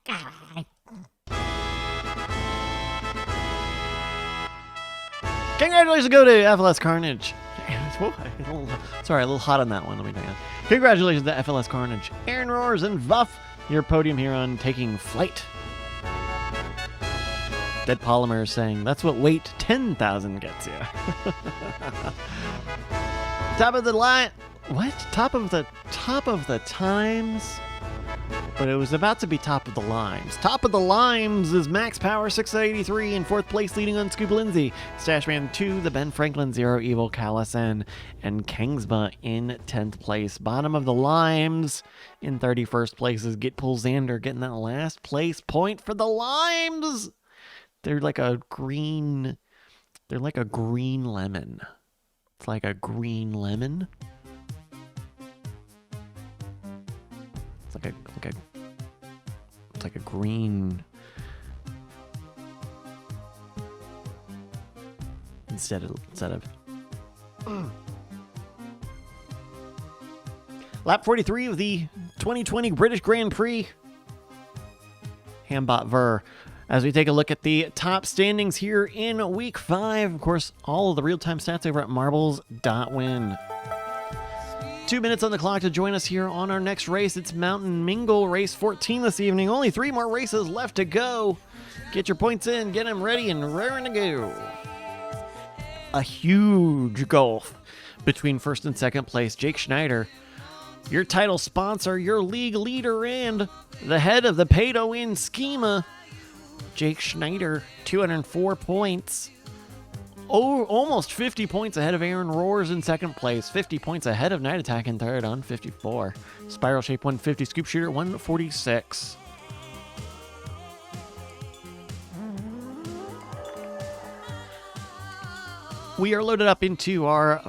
Congratulations go to FLS Carnage. Sorry, a little hot on that one. Let me know. Congratulations to FLS Carnage, Aaron Roars, and Vuff. Your podium here on Taking Flight. Dead Polymer saying that's what weight 10,000 gets you. Top of the line. What? Top of the times? But it was about to be top of the limes. Top of the limes is Max Power 683 in 4th place, leading on Scoop Lindsay. Stashman 2, the Ben Franklin 0, Evil Callison, and Kingsba in 10th place. Bottom of the limes in 31st place is Gitpool Xander getting that last place point for the limes. They're like a green lemon. It's like a green lemon. It's like a green instead of lap 43 of the 2020 British Grand Prix. Hambot Ver. As we take a look at the top standings here in week 5, of course, all of the real-time stats over at marbles.win. 2 minutes on the clock to join us here on our next race. It's Mountain Mingle Race 14 this evening. Only 3 more races left to go. Get your points in, get them ready and raring to go. A huge gulf between first and second place. Jake Schneider, your title sponsor, your league leader, and the head of the pay-to-win schema. Jake Schneider, 204 points. Oh, almost 50 points ahead of Aaron Roars in second place. 50 points ahead of Night Attack in third on 54. Spiral Shape 150. Scoop Shooter 146. We are loaded up into our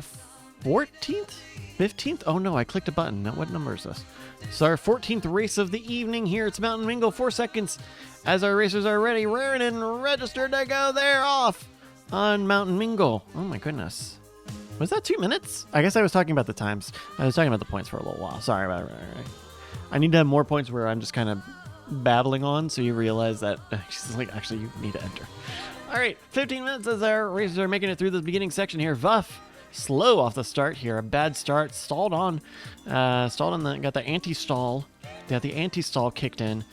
14th? 15th? Oh no, I clicked a button. Now, what number is this? It's our 14th race of the evening here. It's Mountain Mingle. 4 seconds as our racers are ready, raring and registered to go. They're off on Mountain Mingle. Oh my goodness. Was that 2 minutes? I guess I was talking about the times. I was talking about the points for a little while. Sorry about it. I need to have more points where I'm just kind of babbling on so you realize that actually you need to enter. All right, 15 minutes as our racers are making it through this beginning section here. Vuff slow off the start here. A bad start. Stalled on got the anti-stall. Got the anti-stall kicked in.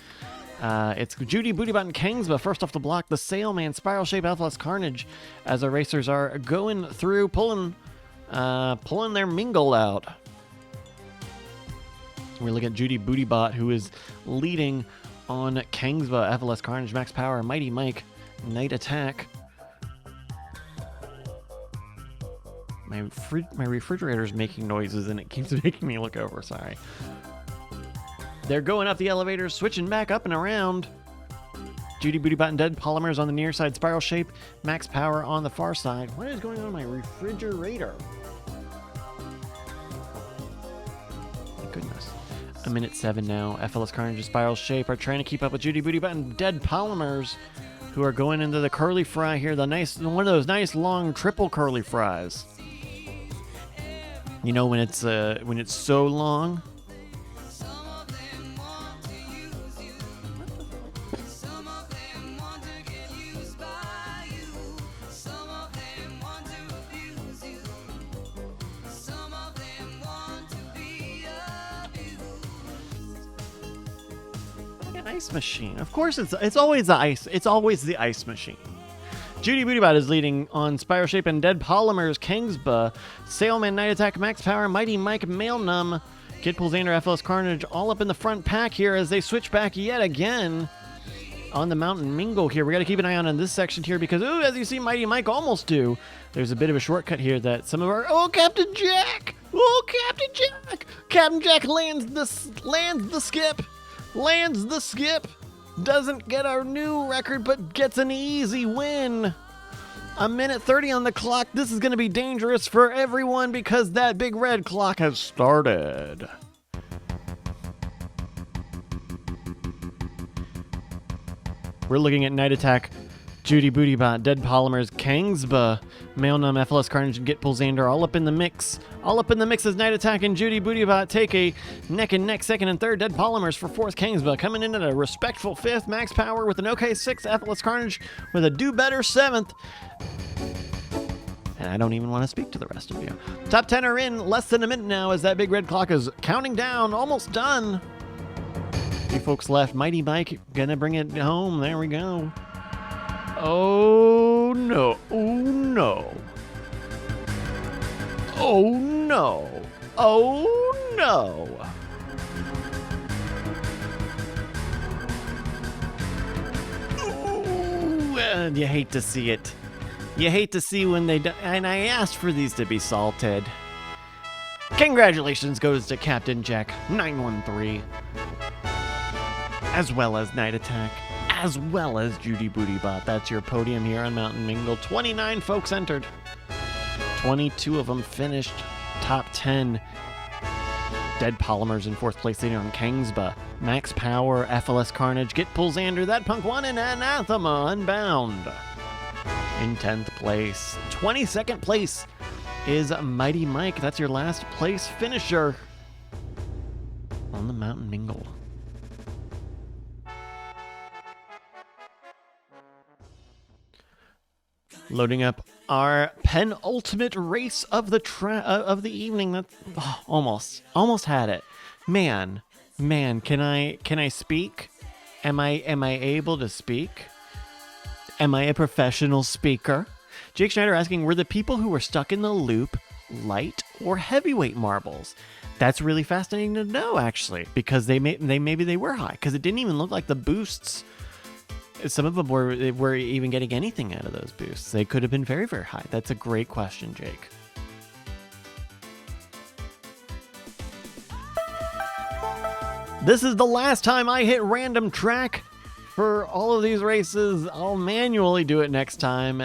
It's Judy Bootybot and Kingsba first off the block. The Sailman, Spiral Shape, FLS Carnage, as our racers are going through, pulling their mingle out. We look at Judy Bootybot, who is leading on Kingsba, FLS Carnage, Max Power, Mighty Mike, Night Attack. My refrigerator's making noises and it keeps making me look over. Sorry. They're going up the elevators, switching back up and around. Judy Bootybot and Dead Polymers on the near side, Spiral Shape, Max Power on the far side. What is going on in my refrigerator? My goodness. A minute 7 now. FLS Carnage and Spiral Shape are trying to keep up with Judy Bootybot and Dead Polymers, who are going into the curly fry here. One of those nice long triple curly fries. You know when it's so long. Ice machine. Of course, it's always the ice. It's always the ice machine. Judy Bootybot is leading on Spiral Shape and Dead Polymers, Kingsba, Sailman, Night Attack, Max Power, Mighty Mike, Mail Numb, Kid Pulls Xander, FLS Carnage, all up in the front pack here as they switch back yet again on the Mountain Mingle here. We got to keep an eye on this section here because, ooh, as you see Mighty Mike almost do, there's a bit of a shortcut here that some of our, Captain Jack! Oh, Captain Jack! Captain Jack lands the skip, doesn't get our new record, but gets an easy win. A minute 30 on the clock. This is going to be dangerous for everyone because that big red clock has started. We're looking at Night Attack, Judy Bootybot, Dead Polymers, Kingsba, Mail Numb, FLS Carnage, and Get Pull Xander all up in the mix. All up in the mix as Night Attack and Judy Bootybot take a neck and neck second and third. Dead Polymers for fourth. Kingsba coming in at a respectful fifth. Max Power with an okay sixth. FLS Carnage with a do better seventh. And I don't even want to speak to the rest of you. Top 10 are in less than a minute now as that big red clock is counting down. Almost done. Few folks left. Mighty Mike gonna bring it home. There we go. Oh no. Oh no. Oh no. Oh no. Ooh, and you hate to see it. You hate to see when they do, and I asked for these to be salted. Congratulations goes to Captain Jack 913, as well as Night Attack, as well as Judy Bootybot. That's your podium here on Mountain Mingle. 29 folks entered. 22 of them finished top 10. Dead Polymers in fourth place, leading on Kingsba. Max Power, FLS Carnage, Get Pull Xander, That Punk One, and Anathema Unbound in 10th place. 22nd place is Mighty Mike. That's your last place finisher on the Mountain Mingle. Loading up our penultimate race of the evening. That's almost had it. Man, can I speak? Am I able to speak? Am I a professional speaker? Jake Schneider asking, were the people who were stuck in the loop light or heavyweight marbles? That's really fascinating to know, actually, because maybe they were high, because it didn't even look like the boosts. Some of them were even getting anything out of those boosts. They could have been very, very high. That's a great question, Jake. This is the last time I hit random track for all of these races. I'll manually do it next time,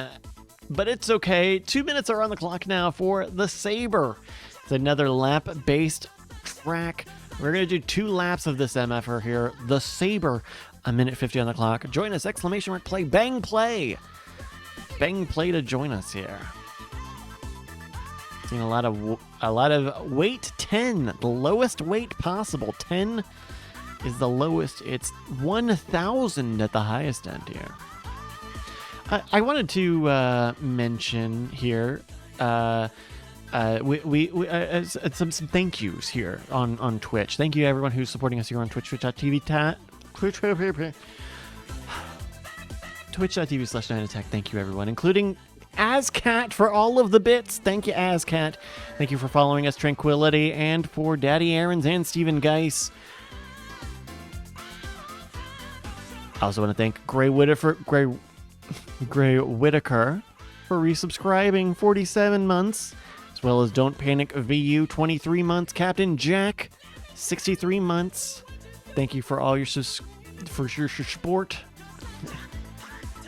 but it's okay. 2 minutes are on the clock now for the Sabre. It's another lap-based track. We're going to do 2 laps of this MFR here. The Sabre. A minute 50 on the clock. Join us! Exclamation mark play. Bang play! Bang play to join us here. Seeing a lot of weight 10, the lowest weight possible. 10 is the lowest. It's 1,000 at the highest end here. I wanted to mention here. some thank yous here on Twitch. Thank you to everyone who's supporting us here on Twitch, twitch.tv/9attack. Thank you, everyone, including Azcat for all of the bits. Thank you, Azcat. Thank you for following us, Tranquility, and for Daddy Aarons and Stephen Geis. I also want to thank Gray Whitaker for resubscribing 47 months, as well as Don't Panic VU 23 months, Captain Jack 63 months. Thank you for all your support.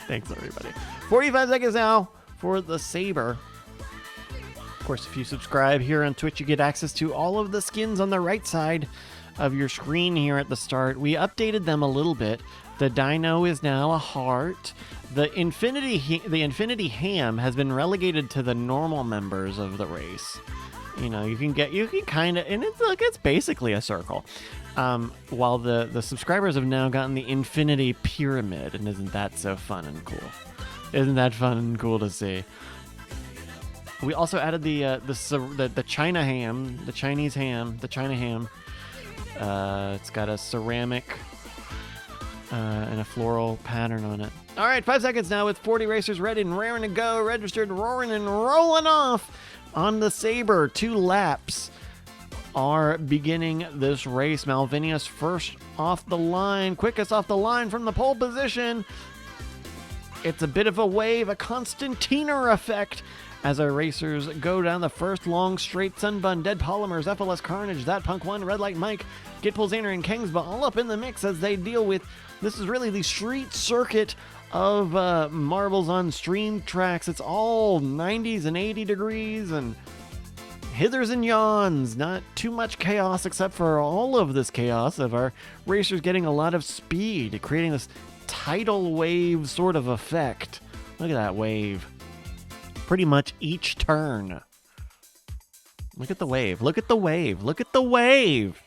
Thanks, everybody. 45 seconds now for the Saber. Of course, if you subscribe here on Twitch, you get access to all of the skins on the right side of your screen here at the start. We updated them a little bit. The Dino is now a heart. The Infinity Ham has been relegated to the normal members of the race. You know, you can kind of, and it's basically a circle. While the subscribers have now gotten the Infinity Pyramid, and isn't that so fun and cool? Isn't that fun and cool to see? We also added the China ham, the Chinese ham, the China ham. It's got a ceramic and a floral pattern on it. All right, 5 seconds now with 40 racers ready and raring to go, registered, roaring and rolling off on the Saber. 2 laps are beginning this race. Malvinius first off the line, quickest off the line from the pole position. It's a bit of a wave, a Constantiner effect, as our racers go down the first long straight. Sunbun, Dead Polymers, FLS Carnage, That Punk 1, Red Light Mike, Gitpul Zaner, and Kingsba all up in the mix as they deal with, this is really the street circuit of marbles on stream tracks. It's all 90s and 80 degrees and hithers and yawns. Not too much chaos, except for all of this chaos of our racers getting a lot of speed, creating this tidal wave sort of effect. Look at that wave. Pretty much each turn. Look at the wave. Look at the wave. Look at the wave.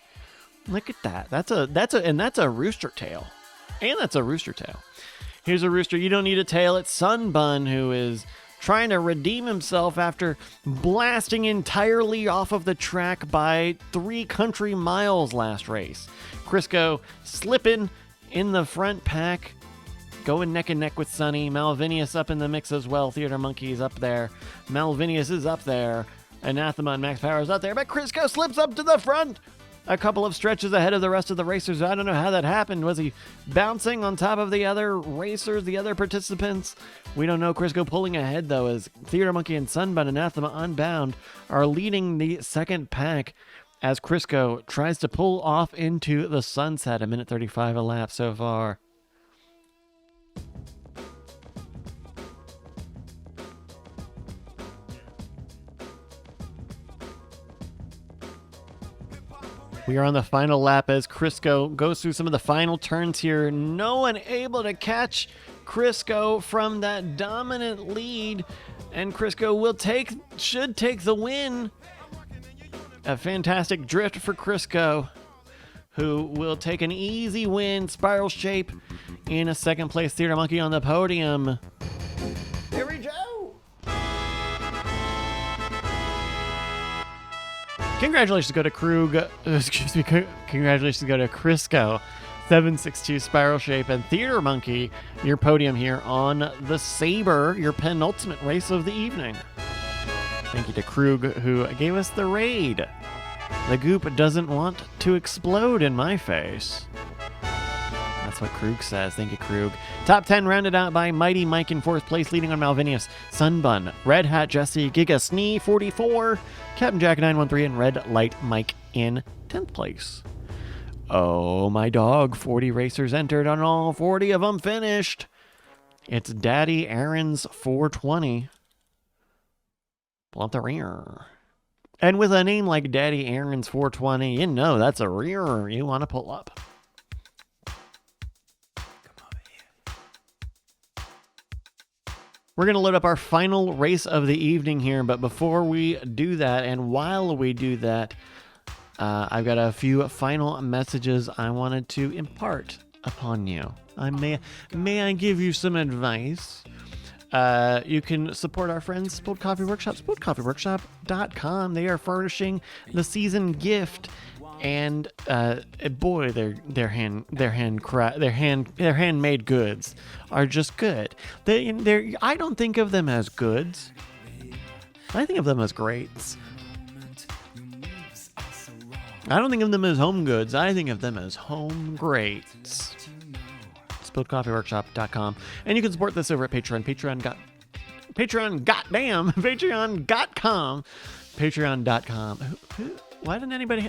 Look at that. That's a rooster tail. And that's a rooster tail. Here's a rooster you don't need a tail. It's Sunbun, who is trying to redeem himself after blasting entirely off of the track by 3 country miles last race. Crisco slipping in the front pack, going neck and neck with Sunny. Malvinius up in the mix as well. Theater Monkey is up there. Malvinius is up there. Anathema and Max Power is up there. But Crisco slips up to the front, a couple of stretches ahead of the rest of the racers. I don't know how that happened. Was he bouncing on top of the other racers, the other participants? We don't know. Crisco pulling ahead, though, as Theater Monkey and Sunbun, Anathema, Unbound are leading the second pack as Crisco tries to pull off into the sunset. 1:35 a lap so far. We are on the final lap as Crisco goes through some of the final turns here. No one able to catch Crisco from that dominant lead, and Crisco should take the win. A fantastic drift for Crisco, who will take an easy win. Spiral Shape in a second place. Theater Monkey on the podium. Here we go. Congratulations go to congratulations go to Crisco, 762 Spiral Shape, and Theater Monkey, your podium here on the Saber, your penultimate race of the evening. Thank you to Krug, who gave us the raid. The goop doesn't want to explode in my face. That's what Krug says. Thank you, Krug. Top 10 rounded out by Mighty Mike in 4th place, leading on Malvinius, Sunbun, Red Hat Jesse, Giga Snee 44, Captain Jack 913, and Red Light Mike in 10th place. Oh my dog, 40 racers entered, and all 40 of them finished. It's Daddy Aaron's 420. Pull up the rear. And with a name like Daddy Aaron's 420, you know that's a rear you want to pull up. We're going to load up our final race of the evening here, but before we do that, and while we do that, I've got a few final messages I wanted to impart upon you. May I give you some advice? You can support our friends, Spilled Coffee Workshop, spilledcoffeeworkshop.com. They are furnishing the season gift, and boy, their handmade goods are just good. I don't think of them as goods. I think of them as greats. I don't think of them as home goods. I think of them as home greats. SpilledCoffeeWorkshop.com. And you can support this over at Patreon. Patreon.com. Why didn't anybody...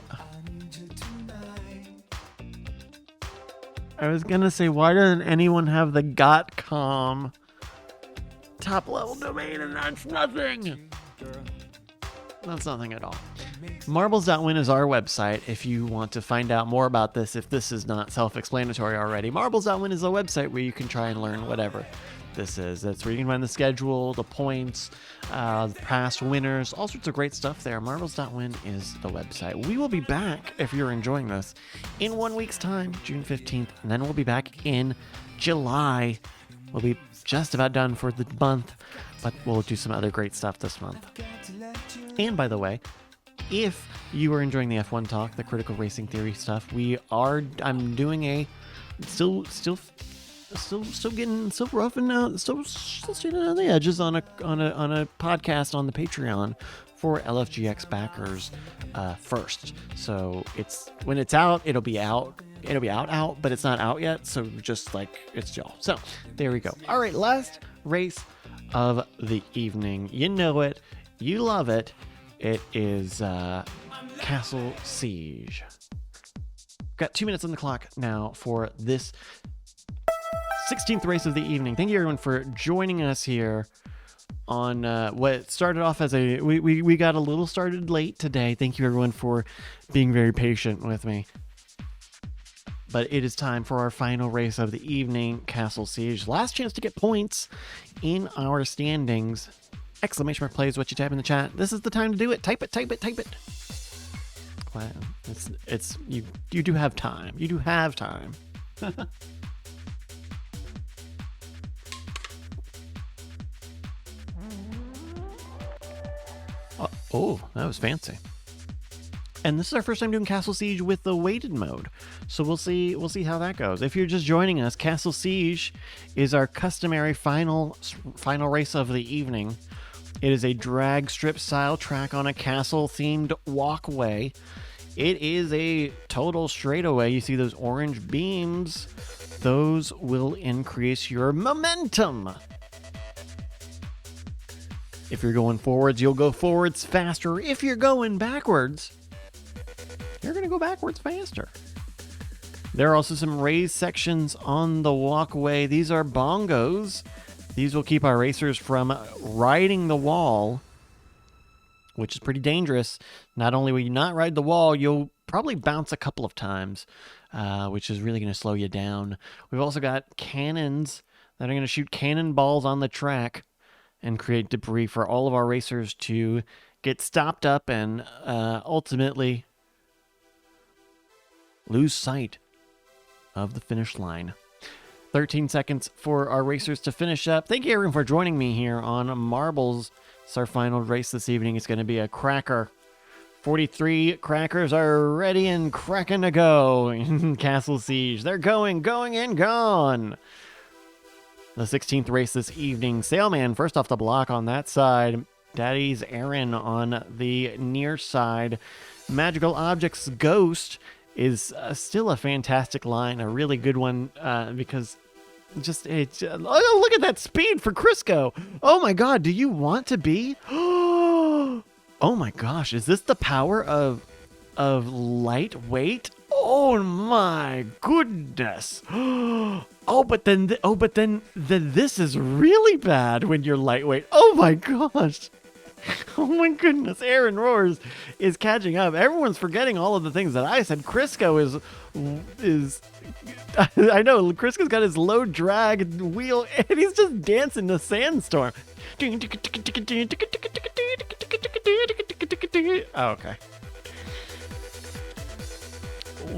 I was going to say, why doesn't anyone have the .com top level domain, and that's nothing. That's nothing at all. Marbles.win is our website if you want to find out more about this, if this is not self-explanatory already. Marbles.win is a website where you can try and learn whatever this is. That's where you can find the schedule, the points, the past winners, all sorts of great stuff there. Marbles.win is the website. We will be back, if you're enjoying this, in 1 week's time, June 15th, and then we'll be back in July. We'll be just about done for the month, but we'll do some other great stuff this month. And by the way, if you are enjoying the F1 talk, the critical racing theory stuff, I'm doing a still roughing out, still standing on the edges on a podcast on the Patreon for LFGX backers first. So when it's out, it'll be out, but it's not out yet. So just like it's y'all. So there we go. All right, last race of the evening. You know it, you love it. It is Castle Siege. Got 2 minutes on the clock now for this 16th race of the evening. Thank you everyone for joining us here on what started off as we got a little started late today. Thank you everyone for being very patient with me. But it is time for our final race of the evening, Castle Siege. Last chance to get points in our standings. Exclamation mark plays what you type in the chat. This is the time to do it. Type it. Wow. It's you do have time. You do have time. Oh, that was fancy. And this is our first time doing Castle Siege with the weighted mode. So we'll see how that goes. If you're just joining us, Castle Siege is our customary final race of the evening. It is a drag strip style track on a castle themed walkway. It is a total straightaway. You see those orange beams? Those will increase your momentum. If you're going forwards, you'll go forwards faster. If you're going backwards, you're going to go backwards faster. There are also some raised sections on the walkway. These are bongos. These will keep our racers from riding the wall, which is pretty dangerous. Not only will you not ride the wall, you'll probably bounce a couple of times, which is really going to slow you down. We've also got cannons that are going to shoot cannonballs on the track and create debris for all of our racers to get stopped up and ultimately lose sight of the finish line. 13 seconds for our racers to finish up. Thank you everyone for joining me here on Marbles. It's our final race this evening. It's going to be a cracker. 43 crackers are ready and cracking to go in Castle Siege. They're going, and gone. The 16th race this evening. Sailman first off the block on that side. Daddy's Aaron on the near side. Magical Objects Ghost is still a fantastic line, a really good one, because oh, look at that speed for Crisco. Oh my god, do you want to be? Oh my gosh, is this the power of lightweight? Oh my goodness. Oh, but then this is really bad when you're lightweight. Oh my gosh. Oh my goodness, Aaron Roars is catching up. Everyone's forgetting all of the things that I said. Crisco is I know, Crisco's got his low drag wheel and he's just dancing the sandstorm. Oh, okay.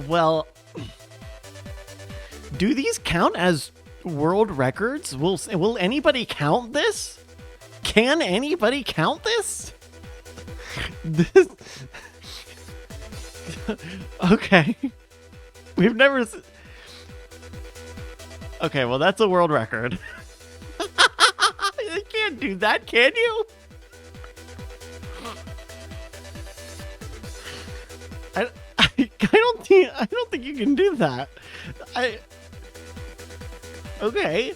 Well, do these count as world records? Will anybody count this? Can anybody count this? This. Okay. We've never. Okay, well, that's a world record. You can't do that, can you? I don't think you can do that. Okay.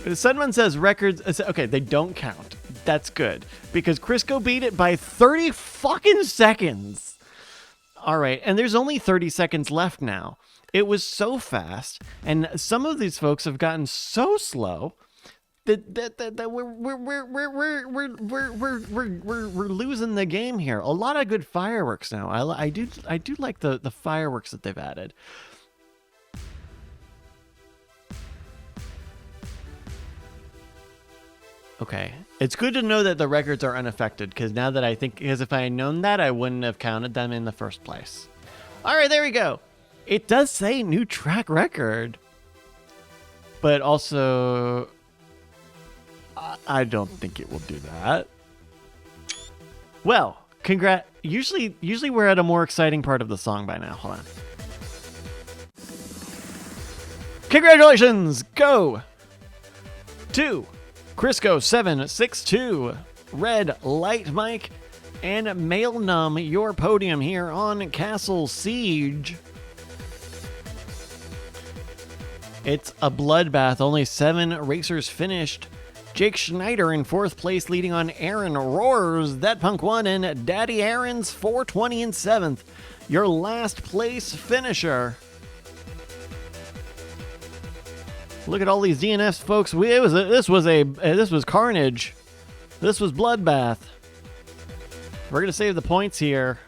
Sunman says records. Okay, they don't count. That's good because Crisco beat it by 30 fucking seconds. All right, and there's only 30 seconds left now. It was so fast, and some of these folks have gotten so slow that we're losing the game here. A lot of good fireworks now. I do like the fireworks that they've added. Okay, it's good to know that the records are unaffected because if I had known that, I wouldn't have counted them in the first place. All right, there we go. It does say new track record, but also I don't think it will do that. Well, usually we're at a more exciting part of the song by now. Hold on. Congratulations, go to Crisco 762, Red Light Mike, and Mail Numb, your podium here on Castle Siege. It's a bloodbath. Only 7 racers finished. Jake Schneider in 4th place, leading on Aaron Roars, That Punk 1, and Daddy Aaron's 420 in 7th. Your last place finisher. Look at all these DNFs, folks. This was carnage. This was bloodbath. We're gonna save the points here.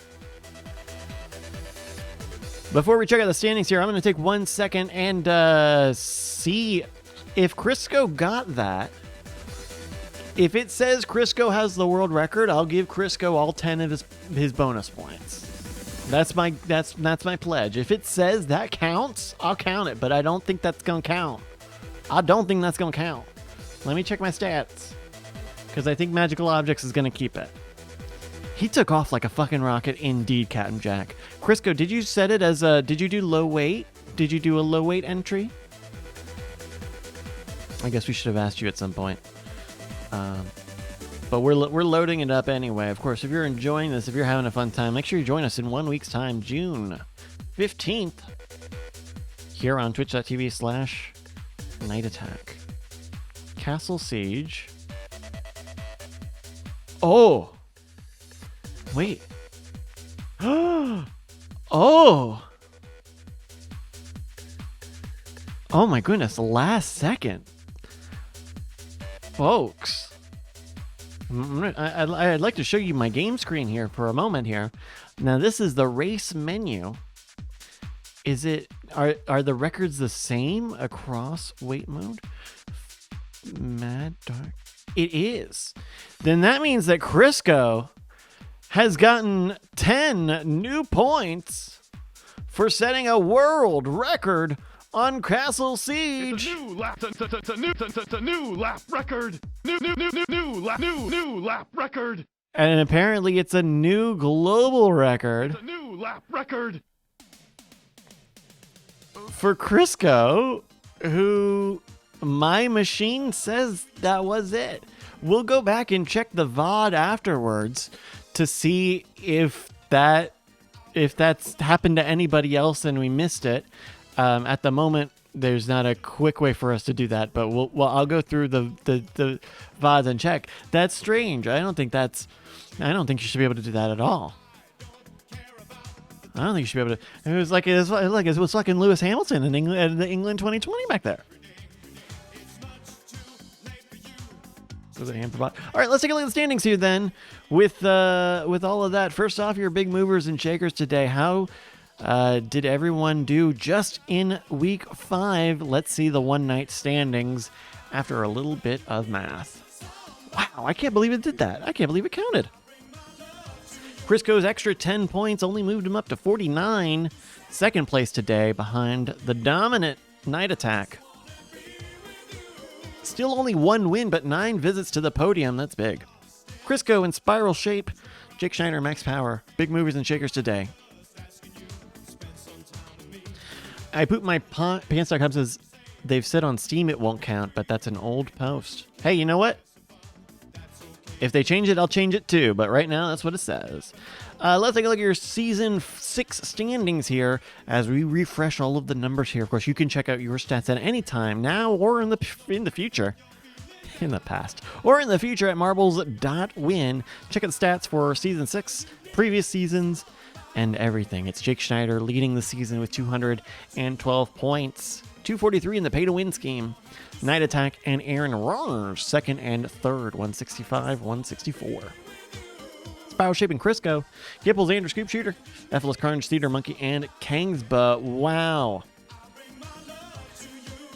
Before we check out the standings here, I'm gonna take 1 second and see if Crisco got that. If it says Crisco has the world record, I'll give Crisco all 10 of his bonus points. That's my pledge. If it says that counts, I'll count it, but I don't think that's gonna count. I don't think that's going to count. Let me check my stats. Because I think Magical Objects is going to keep it. He took off like a fucking rocket indeed, Captain Jack. Crisco, did you set it as a... Did you do low weight? Did you do a low weight entry? I guess we should have asked you at some point. But we're loading it up anyway. Of course, if you're enjoying this, if you're having a fun time, make sure you join us in 1 week's time, June 15th. Here on twitch.tv/Night Attack. Castle Siege. Oh! Wait. Oh! Oh my goodness, last second. Folks. I'd like to show you my game screen here for a moment here. Now this is the race menu. Are the records the same across weight mode? Mad Dark. It is. Then that means that Crisco has gotten 10 new points for setting a world record on Castle Siege. It's a new lap. It's a new lap record. New lap record. And apparently it's a new global record. It's a new lap record. For Crisco, who my machine says that was it. We'll go back and check the VOD afterwards to see if that's happened to anybody else and we missed it. At the moment, there's not a quick way for us to do that, but I'll go through the VODs and check. That's strange. I don't think you should be able to do that at all. I don't think you should be able to. It was like it was fucking Lewis Hamilton in England 2020 back there. Was it All right, let's take a look at the standings here then. With all of that, first off, your big movers and shakers today. How did everyone do just in week 5? Let's see the one night standings after a little bit of math. Wow, I can't believe it did that. I can't believe it counted. Crisco's extra 10 points only moved him up to 49. Second place today behind the dominant Night Attack Still only 1 win, but 9 visits to the podium. That's big. Crisco in spiral shape. Jake Schneider, max power. Big movers and shakers today. I pooped my pants.com says they've said on Steam it won't count, but that's an old post. Hey, you know what? If they change it, I'll change it too. But right now, that's what it says. Let's take a look at your Season 6 standings here as we refresh all of the numbers here. Of course, you can check out your stats at any time, now or in the future. In the past. Or in the future at marbles.win. Check out the stats for Season 6, previous seasons, and everything. It's Jake Schneider leading the season with 212 points. 243 in the pay-to-win scheme. Night Attack and Aaron Rogers, second and third, 165, 164. Spiral Shape and Crisco. Gipples, Andrew, Scoop Shooter. Effortless Crunch, Cedar Monkey, and Kangsba. Wow.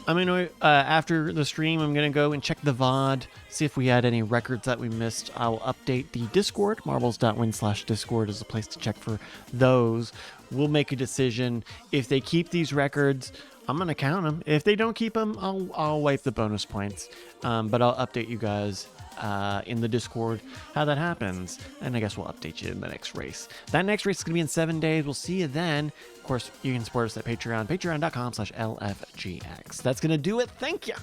I'm going to, after the stream, I'm going to go and check the VOD, see if we had any records that we missed. I'll update the Discord. Marbles.win/Discord is a place to check for those. We'll make a decision. If they keep these records, I'm going to count them. If they don't keep them, I'll wipe the bonus points. But I'll update you guys in the Discord how that happens. And I guess we'll update you in the next race. That next race is going to be in 7 days. We'll see you then. Of course, you can support us at Patreon, patreon.com/LFGX. That's going to do it. Thank you.